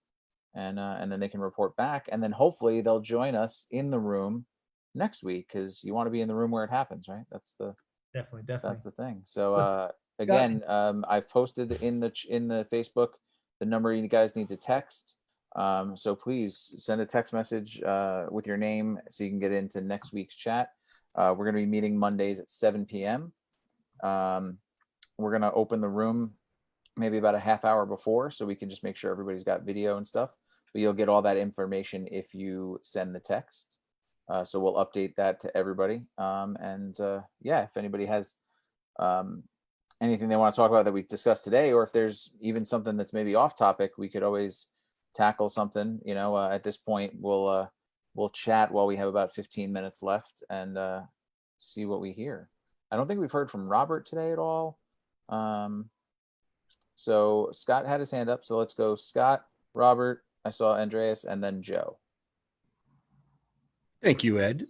Speaker 1: and then they can report back, and then hopefully they'll join us in the room next week, because you want to be in the room where it happens, right? That's
Speaker 3: definitely
Speaker 1: that's the thing. So again, I've posted in the Facebook the number you guys need to text. So please send a text message with your name so you can get into next week's chat. We're going to be meeting Mondays at 7 p.m. We're going to open the room maybe about a half hour before, so we can just make sure everybody's got video and stuff. But you'll get all that information if you send the text. So we'll update that to everybody. Yeah, if anybody has anything they want to talk about that we discussed today, or if there's even something that's maybe off topic, we could always tackle something. You know, at this point, we'll chat while we have about 15 minutes left and see what we hear. I don't think we've heard from Robert today at all. So Scott had his hand up, so let's go Scott, Robert, I saw Andreas, and then Joe.
Speaker 11: Thank you, Ed.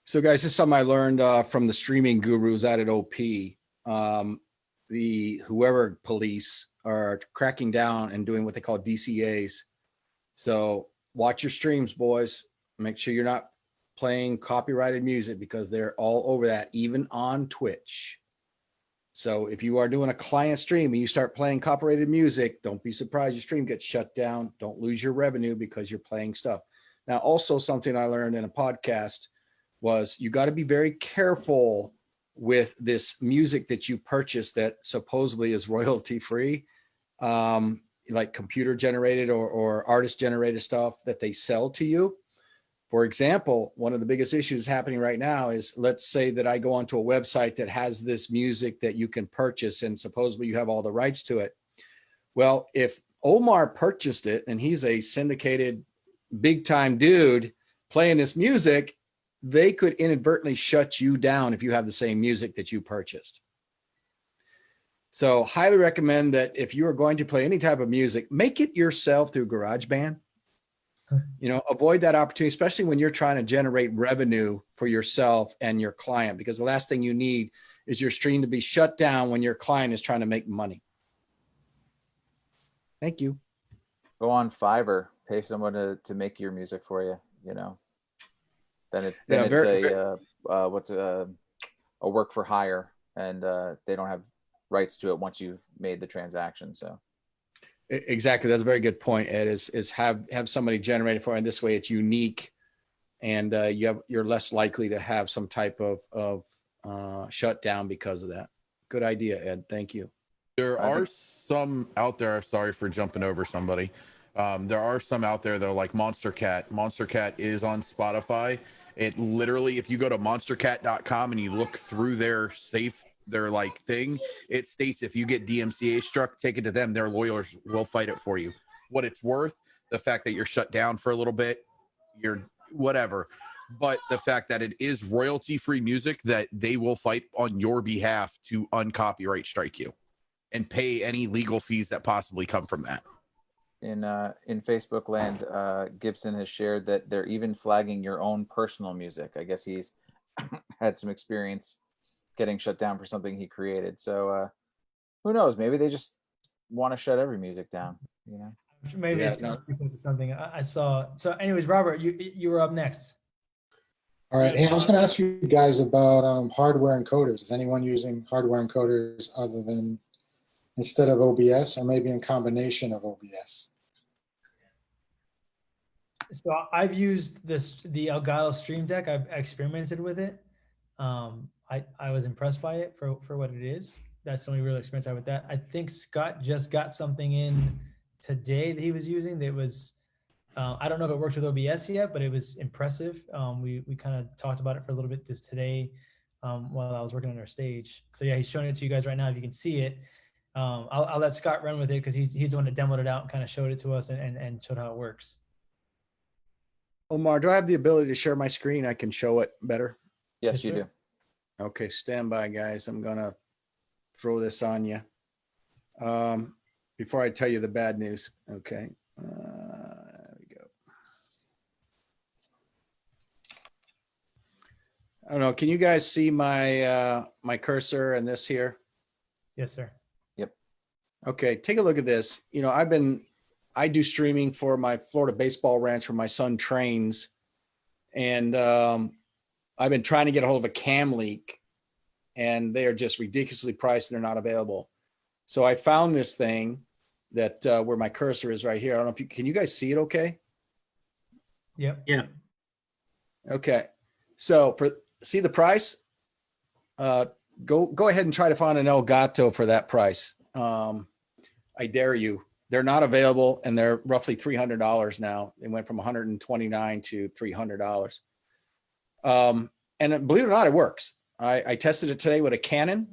Speaker 11: So guys, this is something I learned from the streaming gurus out at OP. The whoever police are cracking down and doing what they call DCAs. So watch your streams, boys. Make sure you're not playing copyrighted music because they're all over that, even on Twitch. So if you are doing a client stream and you start playing copyrighted music, don't be surprised your stream gets shut down. Don't lose your revenue because you're playing stuff. Now, also something I learned in a podcast was you got to be very careful with this music that you purchase that supposedly is royalty free, like computer generated or artist generated stuff that they sell to you. For example, one of the biggest issues happening right now is, let's say that I go onto a website that has this music that you can purchase and supposedly you have all the rights to it. Well, if Omar purchased it and he's a syndicated big time dude playing this music, they could inadvertently shut you down if you have the same music that you purchased. So highly recommend that if you are going to play any type of music, make it yourself through GarageBand. You know, avoid that opportunity, especially when you're trying to generate revenue for yourself and your client, because the last thing you need is your stream to be shut down when your client is trying to make money. Thank you.
Speaker 1: Go on Fiverr, pay someone to make your music for you, you know. Then it's a work for hire, and they don't have rights to it once you've made the transaction. So
Speaker 11: exactly, that's a very good point, Ed. Is have somebody generate it for you, and this way it's unique, and you're less likely to have some type of shutdown because of that. Good idea, Ed. Thank you.
Speaker 2: There are some out there. Sorry for jumping over somebody. There are some out there though, like Monster Cat. Monster Cat is on Spotify. It literally, if you go to monstercat.com and you look through their like thing, it states if you get DMCA struck, take it to them. Their lawyers will fight it for you. What it's worth, the fact that you're shut down for a little bit, you're whatever. But the fact that it is royalty-free music, that they will fight on your behalf to uncopyright strike you and pay any legal fees that possibly come from that.
Speaker 1: In Facebook land, Gibson has shared that they're even flagging your own personal music. I guess he's had some experience getting shut down for something he created. So who knows? Maybe they just want to shut every music down. You know,
Speaker 3: maybe it's sequence or something. I saw. So, anyways, Robert, you were up next.
Speaker 13: All right. Hey, I was going to ask you guys about hardware encoders. Is anyone using hardware encoders other than instead of OBS, or maybe in combination of OBS?
Speaker 3: So I've used the Elgato Stream Deck. I've experimented with it. I was impressed by it for what it is. That's the only real experience I had with that. I think Scott just got something in today that he was using that was, I don't know if it worked with OBS yet, but it was impressive. We kind of talked about it for a little bit just today while I was working on our stage. So yeah, he's showing it to you guys right now if you can see it. I'll let Scott run with it because he's the one that demoed it out and kind of showed it to us and showed how it works.
Speaker 11: Omar, do I have the ability to share my screen? I can show it better.
Speaker 1: Yes, you do.
Speaker 11: Okay, stand by, guys. I'm gonna throw this on you. Before I tell you the bad news. Okay, there we go. I don't know. Can you guys see my my cursor and this here?
Speaker 3: Yes, sir.
Speaker 1: Yep.
Speaker 11: Okay, take a look at this. You know, I do streaming for my Florida baseball ranch where my son trains. And I've been trying to get a hold of a cam leak and they are just ridiculously priced and they're not available. So I found this thing that where my cursor is right here. I don't know if can you guys see it okay?
Speaker 3: Yep.
Speaker 9: Yeah.
Speaker 11: Okay. So see the price? Go ahead and try to find an Elgato for that price. I dare you. They're not available, and they're roughly $300 now. They went from $129 to $300. And believe it or not, it works. I tested it today with a Canon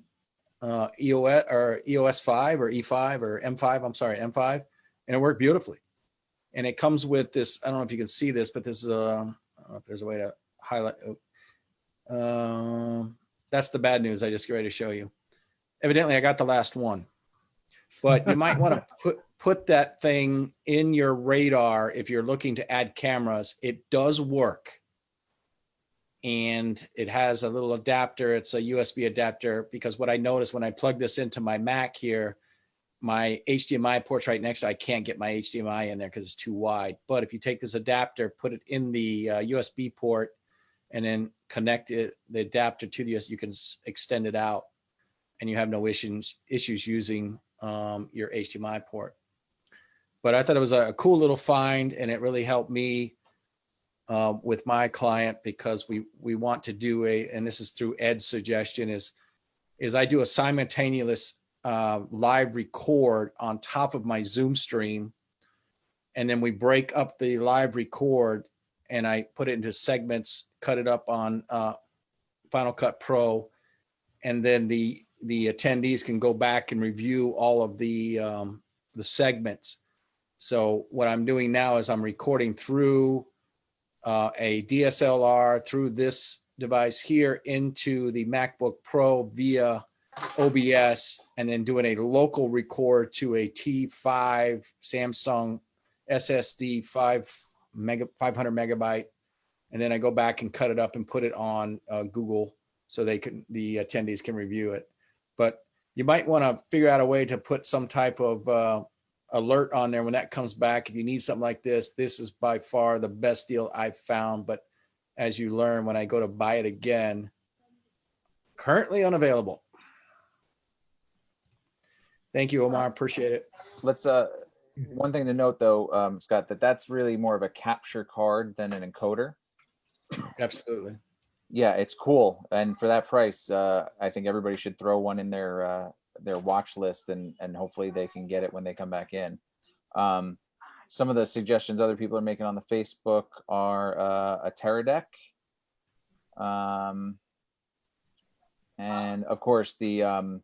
Speaker 11: EOS or EOS 5 or E5 or M5. I'm sorry, M5, and it worked beautifully. And it comes with this. I don't know if you can see this, but this is I don't know if there's a way to highlight. That's the bad news. I just get ready to show you. Evidently, I got the last one. But you might want to put that thing in your radar if you're looking to add cameras. It does work. And it has a little adapter. It's a USB adapter because what I noticed when I plug this into my Mac here, my HDMI port's right next to it. I can't get my HDMI in there because it's too wide. But if you take this adapter, put it in the USB port, and then connect the adapter to the USB, you can extend it out, and you have no issues using your HDMI port. But I thought it was a cool little find, and it really helped me with my client, because we want to do and this is through Ed's suggestion, is I do a simultaneous live record on top of my Zoom stream, and then we break up the live record, and I put it into segments, cut it up on Final Cut Pro, and then the attendees can go back and review all of the segments. So what I'm doing now is I'm recording through a DSLR through this device here into the MacBook Pro via OBS, and then doing a local record to a T5 Samsung SSD 500 megabyte, and then I go back and cut it up and put it on Google so the attendees can review it. But you might want to figure out a way to put some type of alert on there when that comes back. If you need something like this is by far the best deal I've found. But as you learn, when I go to buy it again, currently unavailable. Thank you, Omar. Appreciate it.
Speaker 1: Let's one thing to note though, Scott, that's really more of a capture card than an encoder.
Speaker 11: Absolutely.
Speaker 1: Yeah, it's cool, and for that price, I think everybody should throw one in their watch list, and hopefully they can get it when they come back in. Some of the suggestions other people are making on the Facebook are a Teradek, and of course the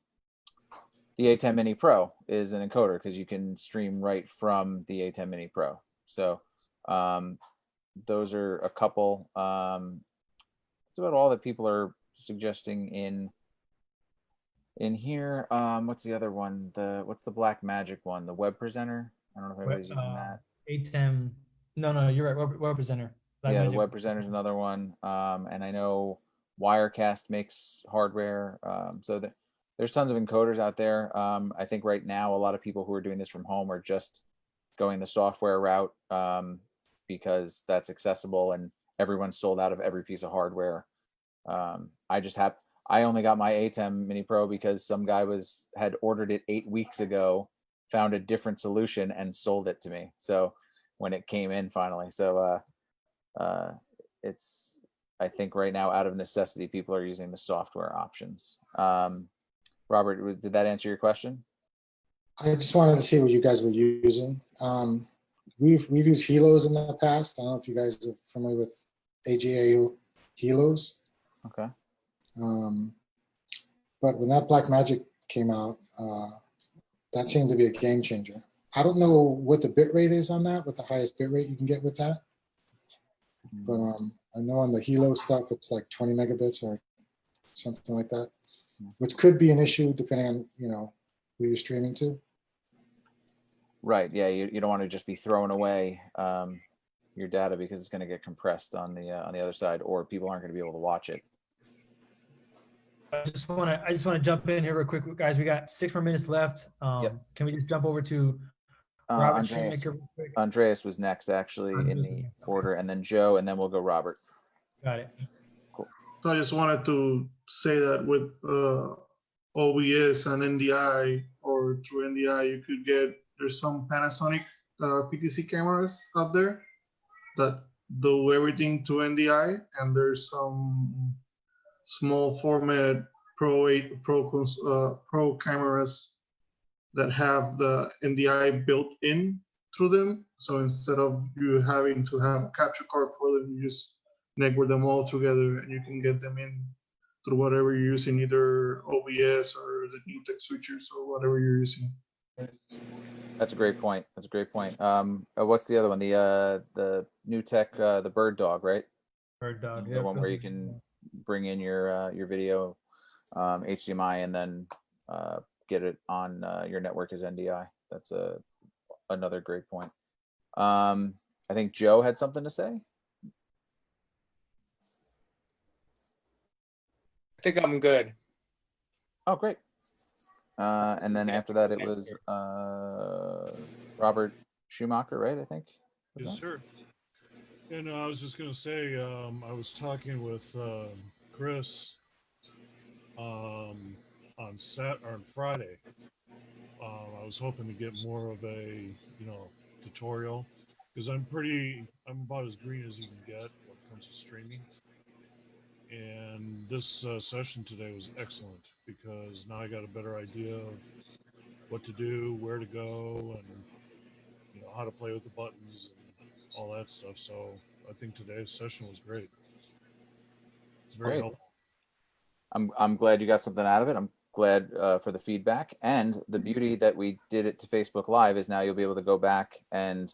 Speaker 1: A10 Mini Pro is an encoder, because you can stream right from the A10 Mini Pro. So those are a couple. That's about all that people are suggesting in here. What's the other one? What's the Black Magic one? The Web Presenter? I don't know if everybody's using that.
Speaker 3: ATEM. No, you're right. Web Presenter. Black
Speaker 1: Yeah,
Speaker 3: Magic.
Speaker 1: the Web Presenter is another one. And I know Wirecast makes hardware. So there's tons of encoders out there. I think right now a lot of people who are doing this from home are just going the software route, because that's accessible, and everyone's sold out of every piece of hardware. I only got my ATEM Mini Pro because some guy had ordered it 8 weeks ago, found a different solution, and sold it to me. So when it came in finally, so it's, I think right now out of necessity, people are using the software options. Robert, did that answer your question?
Speaker 13: I just wanted to see what you guys were using. We've used Helos in the past. I don't know if you guys are familiar with AGA Helos.
Speaker 1: Okay.
Speaker 13: But when that Black Magic came out, that seemed to be a game changer. I don't know what the bit rate is on that, what the highest bit rate you can get with that. But I know on the Helo stuff, it's like 20 megabits or something like that, which could be an issue depending on, who you're streaming to.
Speaker 1: Right. Yeah. You don't want to just be throwing away your data because it's going to get compressed on the other side, or people aren't going to be able to watch it.
Speaker 3: I just want to jump in here real quick, guys. We got 6 more minutes left.
Speaker 1: Yep.
Speaker 3: Can we just jump over to Robert
Speaker 1: Andreas,
Speaker 3: real quick?
Speaker 1: Andreas was next, actually, in the order, and then Joe, and then we'll go Robert.
Speaker 3: Got it.
Speaker 1: Cool.
Speaker 10: So I just wanted to say that with OBS and NDI, or through NDI, there's some Panasonic PTC cameras out there that do everything to NDI, and there's some small format Pro cameras that have the NDI built in through them. So instead of you having to have a capture card for them, you just network them all together, and you can get them in through whatever you're using, either OBS or the new tech switchers or whatever you're using.
Speaker 1: That's a great point. What's the other one? The new tech, the Bird Dog, right?
Speaker 3: Bird Dog.
Speaker 1: The one where you can bring in your video HDMI and then get it on your network as NDI. That's another great point. I think Joe had something to say.
Speaker 6: I think I'm good.
Speaker 1: Oh, great. And then after that, it was Robert Schumacher, right? I think.
Speaker 14: Yes, sir. And I was just gonna say, I was talking with Chris on Friday. I was hoping to get more of a tutorial, because I'm about as green as you can get when it comes to streaming. And this session today was excellent, because now I got a better idea of what to do, where to go, and how to play with the buttons and all that stuff. So I think today's session was great. It's very
Speaker 1: Great.
Speaker 14: helpful.
Speaker 1: I'm glad you got something out of it. I'm glad for the feedback, and the beauty that we did it to Facebook Live is now you'll be able to go back, and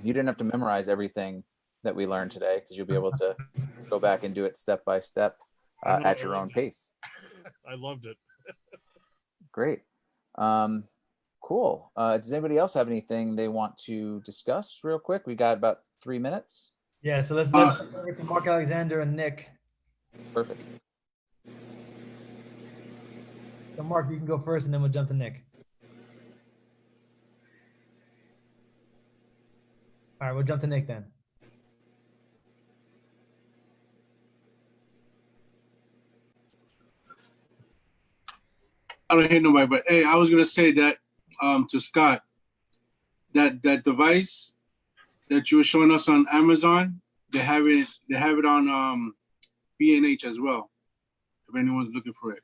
Speaker 1: you didn't have to memorize everything that we learned today, because you'll be able to go back and do it step by step at your own pace.
Speaker 14: I loved it.
Speaker 1: Great. Cool. Does anybody else have anything they want to discuss real quick? We got about 3 minutes.
Speaker 3: Yeah, so let's get to Mark Alexander and Nick.
Speaker 1: Perfect.
Speaker 3: So Mark, you can go first, and then we'll jump to Nick. All right, we'll jump to Nick then.
Speaker 7: I don't hate nobody, but hey, I was gonna say that to Scott, that device that you were showing us on Amazon, they have it on B&H as well, if anyone's looking for it.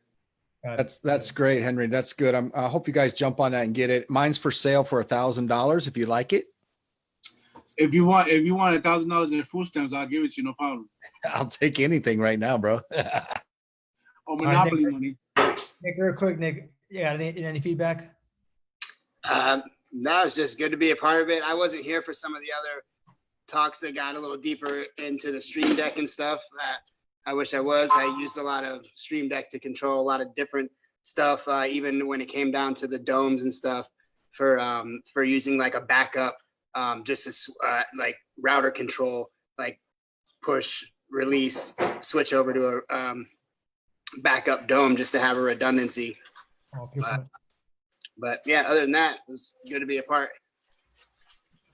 Speaker 11: That's great, Henry. That's good. I hope you guys jump on that and get it. Mine's for sale for $1,000 if you like it.
Speaker 7: If you want $1,000 in food stamps, I'll give it to you, no problem.
Speaker 11: I'll take anything right now, bro.
Speaker 7: Oh, Monopoly money.
Speaker 3: Nick, real quick, Nick. Yeah, any feedback?
Speaker 5: No, it's just good to be a part of it. I wasn't here for some of the other talks that got a little deeper into the Stream Deck and stuff. I wish I was. I used a lot of Stream Deck to control a lot of different stuff, even when it came down to the domes and stuff for using like a backup, just as like router control, like push, release, switch over to a backup dome just to have a redundancy. But yeah, other than that, it was good to be a part.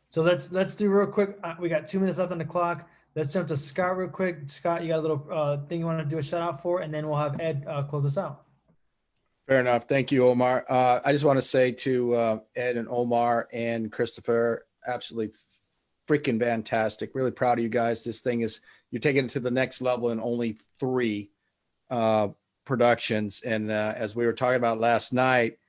Speaker 3: So let's do real quick. We got 2 minutes left on the clock. Let's jump to Scott real quick. Scott, you got a little thing you want to do a shout out for, and then we'll have Ed close us out.
Speaker 11: Fair enough. Thank you, Omar. I just want to say to Ed and Omar and Christopher, absolutely freaking fantastic. Really proud of you guys. This thing is, you're taking it to the next level in only 3 productions. And as we were talking about last night,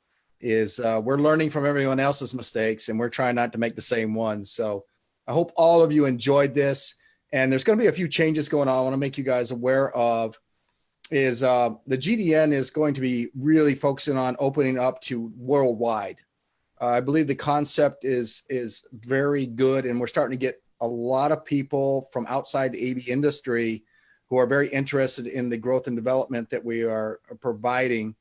Speaker 11: is we're learning from everyone else's mistakes, and we're trying not to make the same ones. So I hope all of you enjoyed this. And there's going to be a few changes going on. I want to make you guys aware of is the GDN is going to be really focusing on opening up to worldwide. I believe the concept is very good, and we're starting to get a lot of people from outside the AV industry who are very interested in the growth and development that we are providing,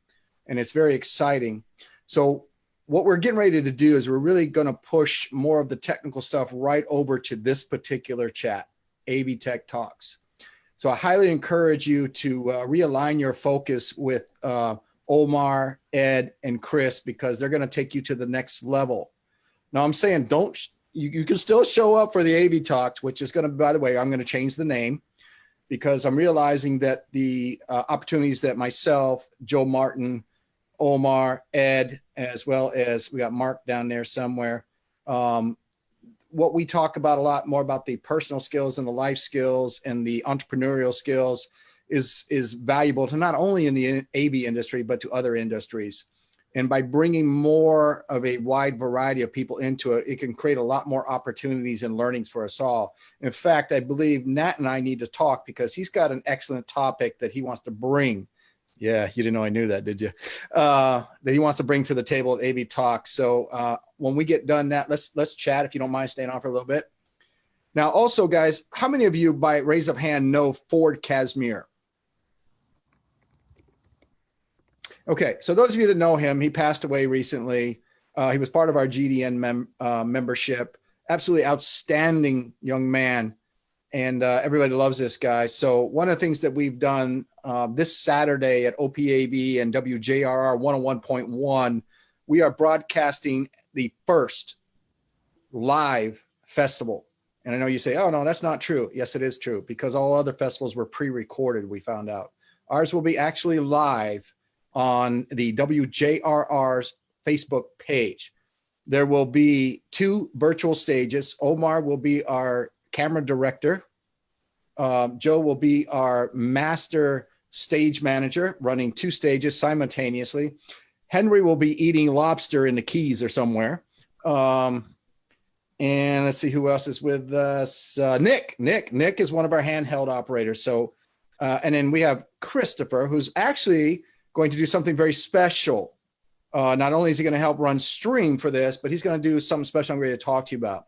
Speaker 11: and it's very exciting. So what we're getting ready to do is we're really going to push more of the technical stuff right over to this particular chat, AV Tech Talks. So I highly encourage you to realign your focus with Omar, Ed, and Chris, because they're going to take you to the next level. Now I'm saying you can still show up for the AV Talks, which is going to, by the way, I'm going to change the name, because I'm realizing that the opportunities that myself, Joe Martin, Omar, Ed, as well as we got Mark down there somewhere. What we talk about a lot more about the personal skills and the life skills and the entrepreneurial skills is valuable to not only in the AV industry, but to other industries. And by bringing more of a wide variety of people into it, it can create a lot more opportunities and learnings for us all. In fact, I believe Nat and I need to talk, because he's got an excellent topic that he wants to bring. Yeah, you didn't know I knew that, did you? That he wants to bring to the table at AV Talk. So when we get done that, let's chat, if you don't mind staying on for a little bit. Now, also, guys, how many of you, by raise of hand, know Ford Casimir? Okay, so those of you that know him, he passed away recently. He was part of our GDN membership. Absolutely outstanding young man. and everybody loves this guy. So one of the things that we've done this Saturday at OPAB and WJRR 101.1, we are broadcasting the first live festival. And I know you say, oh, no, that's not true. Yes, it is true, because all other festivals were pre-recorded, we found out. Ours will be actually live on the WJRR's Facebook page. There will be 2 virtual stages. Omar will be our camera director. Joe will be our master stage manager, running 2 stages simultaneously. Henry will be eating lobster in the Keys or somewhere. And let's see who else is with us. Nick is one of our handheld operators. So, and then we have Christopher, who's actually going to do something very special. Not only is he going to help run stream for this, but he's going to do something special I'm ready to talk to you about.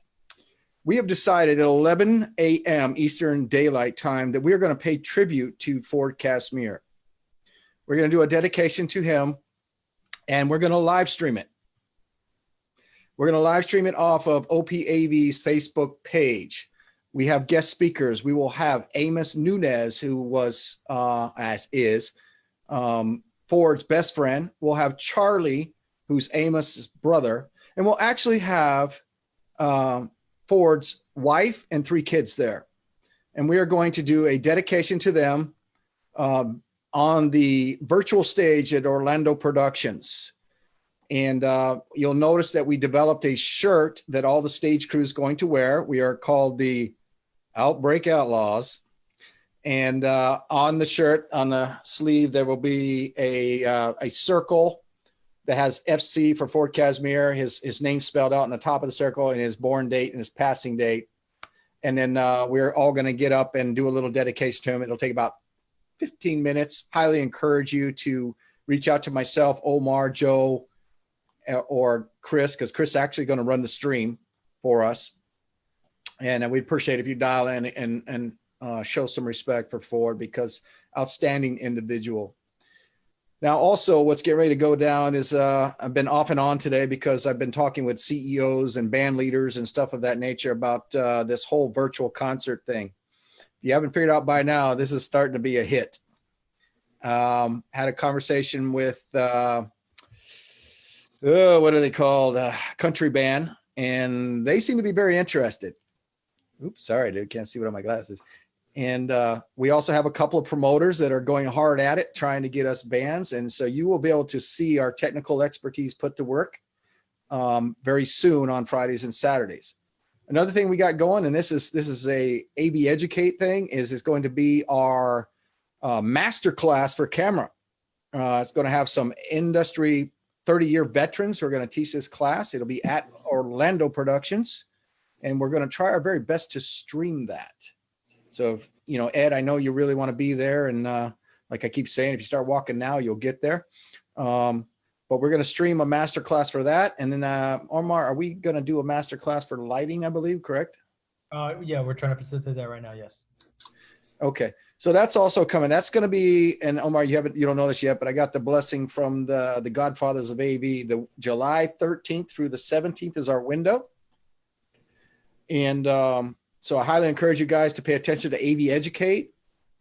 Speaker 11: We have decided at 11 a.m. Eastern Daylight Time that we are going to pay tribute to Ford Casimir. We're going to do a dedication to him, and we're going to live stream it. We're going to live stream it off of OPAV's Facebook page. We have guest speakers. We will have Amos Nunez, who was, Ford's best friend. We'll have Charlie, who's Amos's brother. And we'll actually have Ford's wife and 3 kids there. And we are going to do a dedication to them on the virtual stage at Orlando Productions. And you'll notice that we developed a shirt that all the stage crew is going to wear. We are called the Outbreak Outlaws. And on the shirt, on the sleeve, there will be a circle that has FC for Ford Casimir, his name spelled out on the top of the circle, and his born date and his passing date. And then we're all going to get up and do a little dedication to him. It'll take about 15 minutes. Highly encourage you to reach out to myself, Omar, Joe, or Chris, because Chris is actually going to run the stream for us. And we'd appreciate if you dial in and show some respect for Ford, because outstanding individual. Now, also what's getting ready to go down is I've been off and on today because I've been talking with CEOs and band leaders and stuff of that nature about this whole virtual concert thing. If you haven't figured out by now, this is starting to be a hit. Had a conversation with what are they called? Country band. And they seem to be very interested. Oops, sorry, dude. Can't see what on my glasses. And we also have a couple of promoters that are going hard at it, trying to get us bands. And so you will be able to see our technical expertise put to work very soon on Fridays and Saturdays. Another thing we got going, and this is a AV Educate thing, is going to be our master class for camera. It's going to have some industry 30-year veterans who are going to teach this class. It'll be at Orlando Productions, and we're going to try our very best to stream that. So, if, Ed, I know you really want to be there. And like I keep saying, if you start walking now, you'll get there. But we're going to stream a master class for that. And then, Omar, are we going to do a master class for lighting, I believe, correct?
Speaker 3: Yeah, we're trying to facilitate that right now. Yes.
Speaker 11: Okay. So that's also coming. That's going to be, and Omar, you don't know this yet, but I got the blessing from the Godfathers of AV. The July 13th through the 17th is our window. And so I highly encourage you guys to pay attention to AV Educate.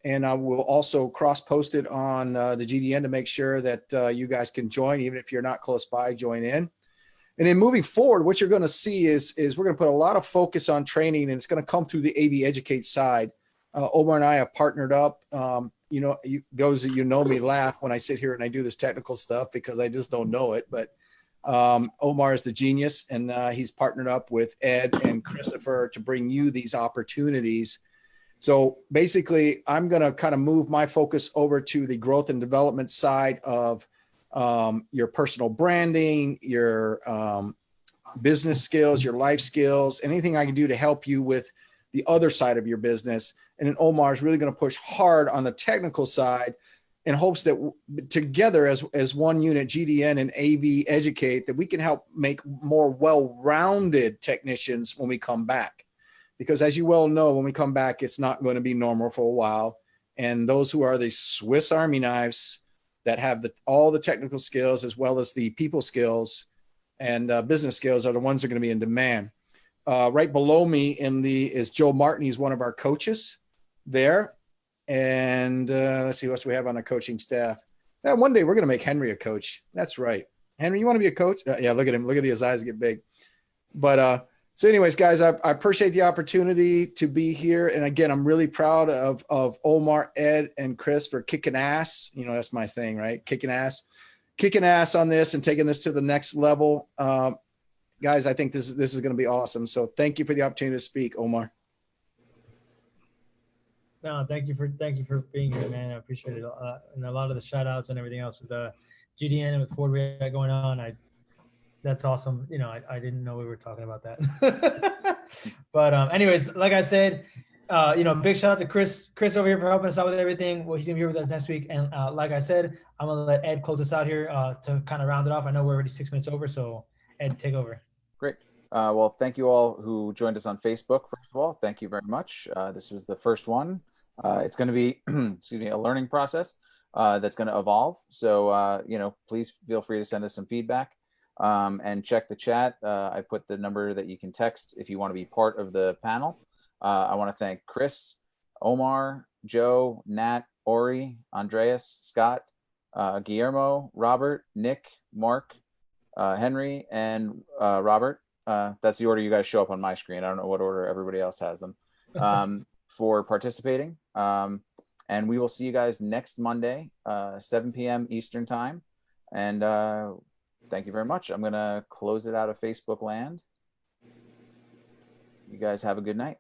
Speaker 11: And I will also cross-post it on the GDN to make sure that you guys can join, even if you're not close by, join in. And then moving forward, what you're going to see is we're going to put a lot of focus on training, and it's going to come through the AV Educate side. Omar and I have partnered up. Those of you know me laugh when I sit here and I do this technical stuff because I just don't know it. But Omar is the genius, and he's partnered up with Ed and Christopher to bring you these opportunities. So basically, I'm going to kind of move my focus over to the growth and development side of your personal branding, your business skills, your life skills, anything I can do to help you with the other side of your business. And then Omar is really going to push hard on the technical side in hopes that together as one unit, GDN and AV Educate, that we can help make more well-rounded technicians when we come back. Because as you well know, when we come back, it's not going to be normal for a while. And those who are the Swiss Army knives that have all the technical skills as well as the people skills and business skills are the ones that are going to be in demand. Right below me is Joe Martin. He's one of our coaches there. And let's see what else we have on the coaching staff. One day we're going to make Henry a coach. That's right. Henry, you want to be a coach? Yeah, look at him. Look at his eyes get big. But so anyways, guys, I appreciate the opportunity to be here. And again, I'm really proud of Omar, Ed, and Chris for kicking ass. You know, that's my thing, right? Kicking ass on this and taking this to the next level. Guys, I think this is going to be awesome. So thank you for the opportunity to speak, Omar.
Speaker 3: No, thank you for being here, man. I appreciate it. And a lot of the shout outs and everything else with the GDN and with Ford we got going on. That's awesome. You know, I didn't know we were talking about that. But anyways, like I said, you know, big shout out to Chris over here for helping us out with everything. Well, he's gonna be here with us next week. And like I said, I'm gonna let Ed close us out here to kind of round it off. I know we're already 6 minutes over, so Ed, take over.
Speaker 1: Great. Well, thank you all who joined us on Facebook. First of all, thank you very much. This was the first one. It's going to be, excuse me, a learning process that's going to evolve. So, you know, please feel free to send us some feedback and check the chat. I put the number that you can text if you want to be part of the panel. I want to thank Chris, Omar, Joe, Nat, Ori, Andreas, Scott, Guillermo, Robert, Nick, Mark, Henry, and Robert. That's the order you guys show up on my screen. I don't know what order everybody else has them. For participating. And we will see you guys next Monday, 7 p.m. Eastern time. And thank you very much. I'm going to close it out of Facebook land. You guys have a good night.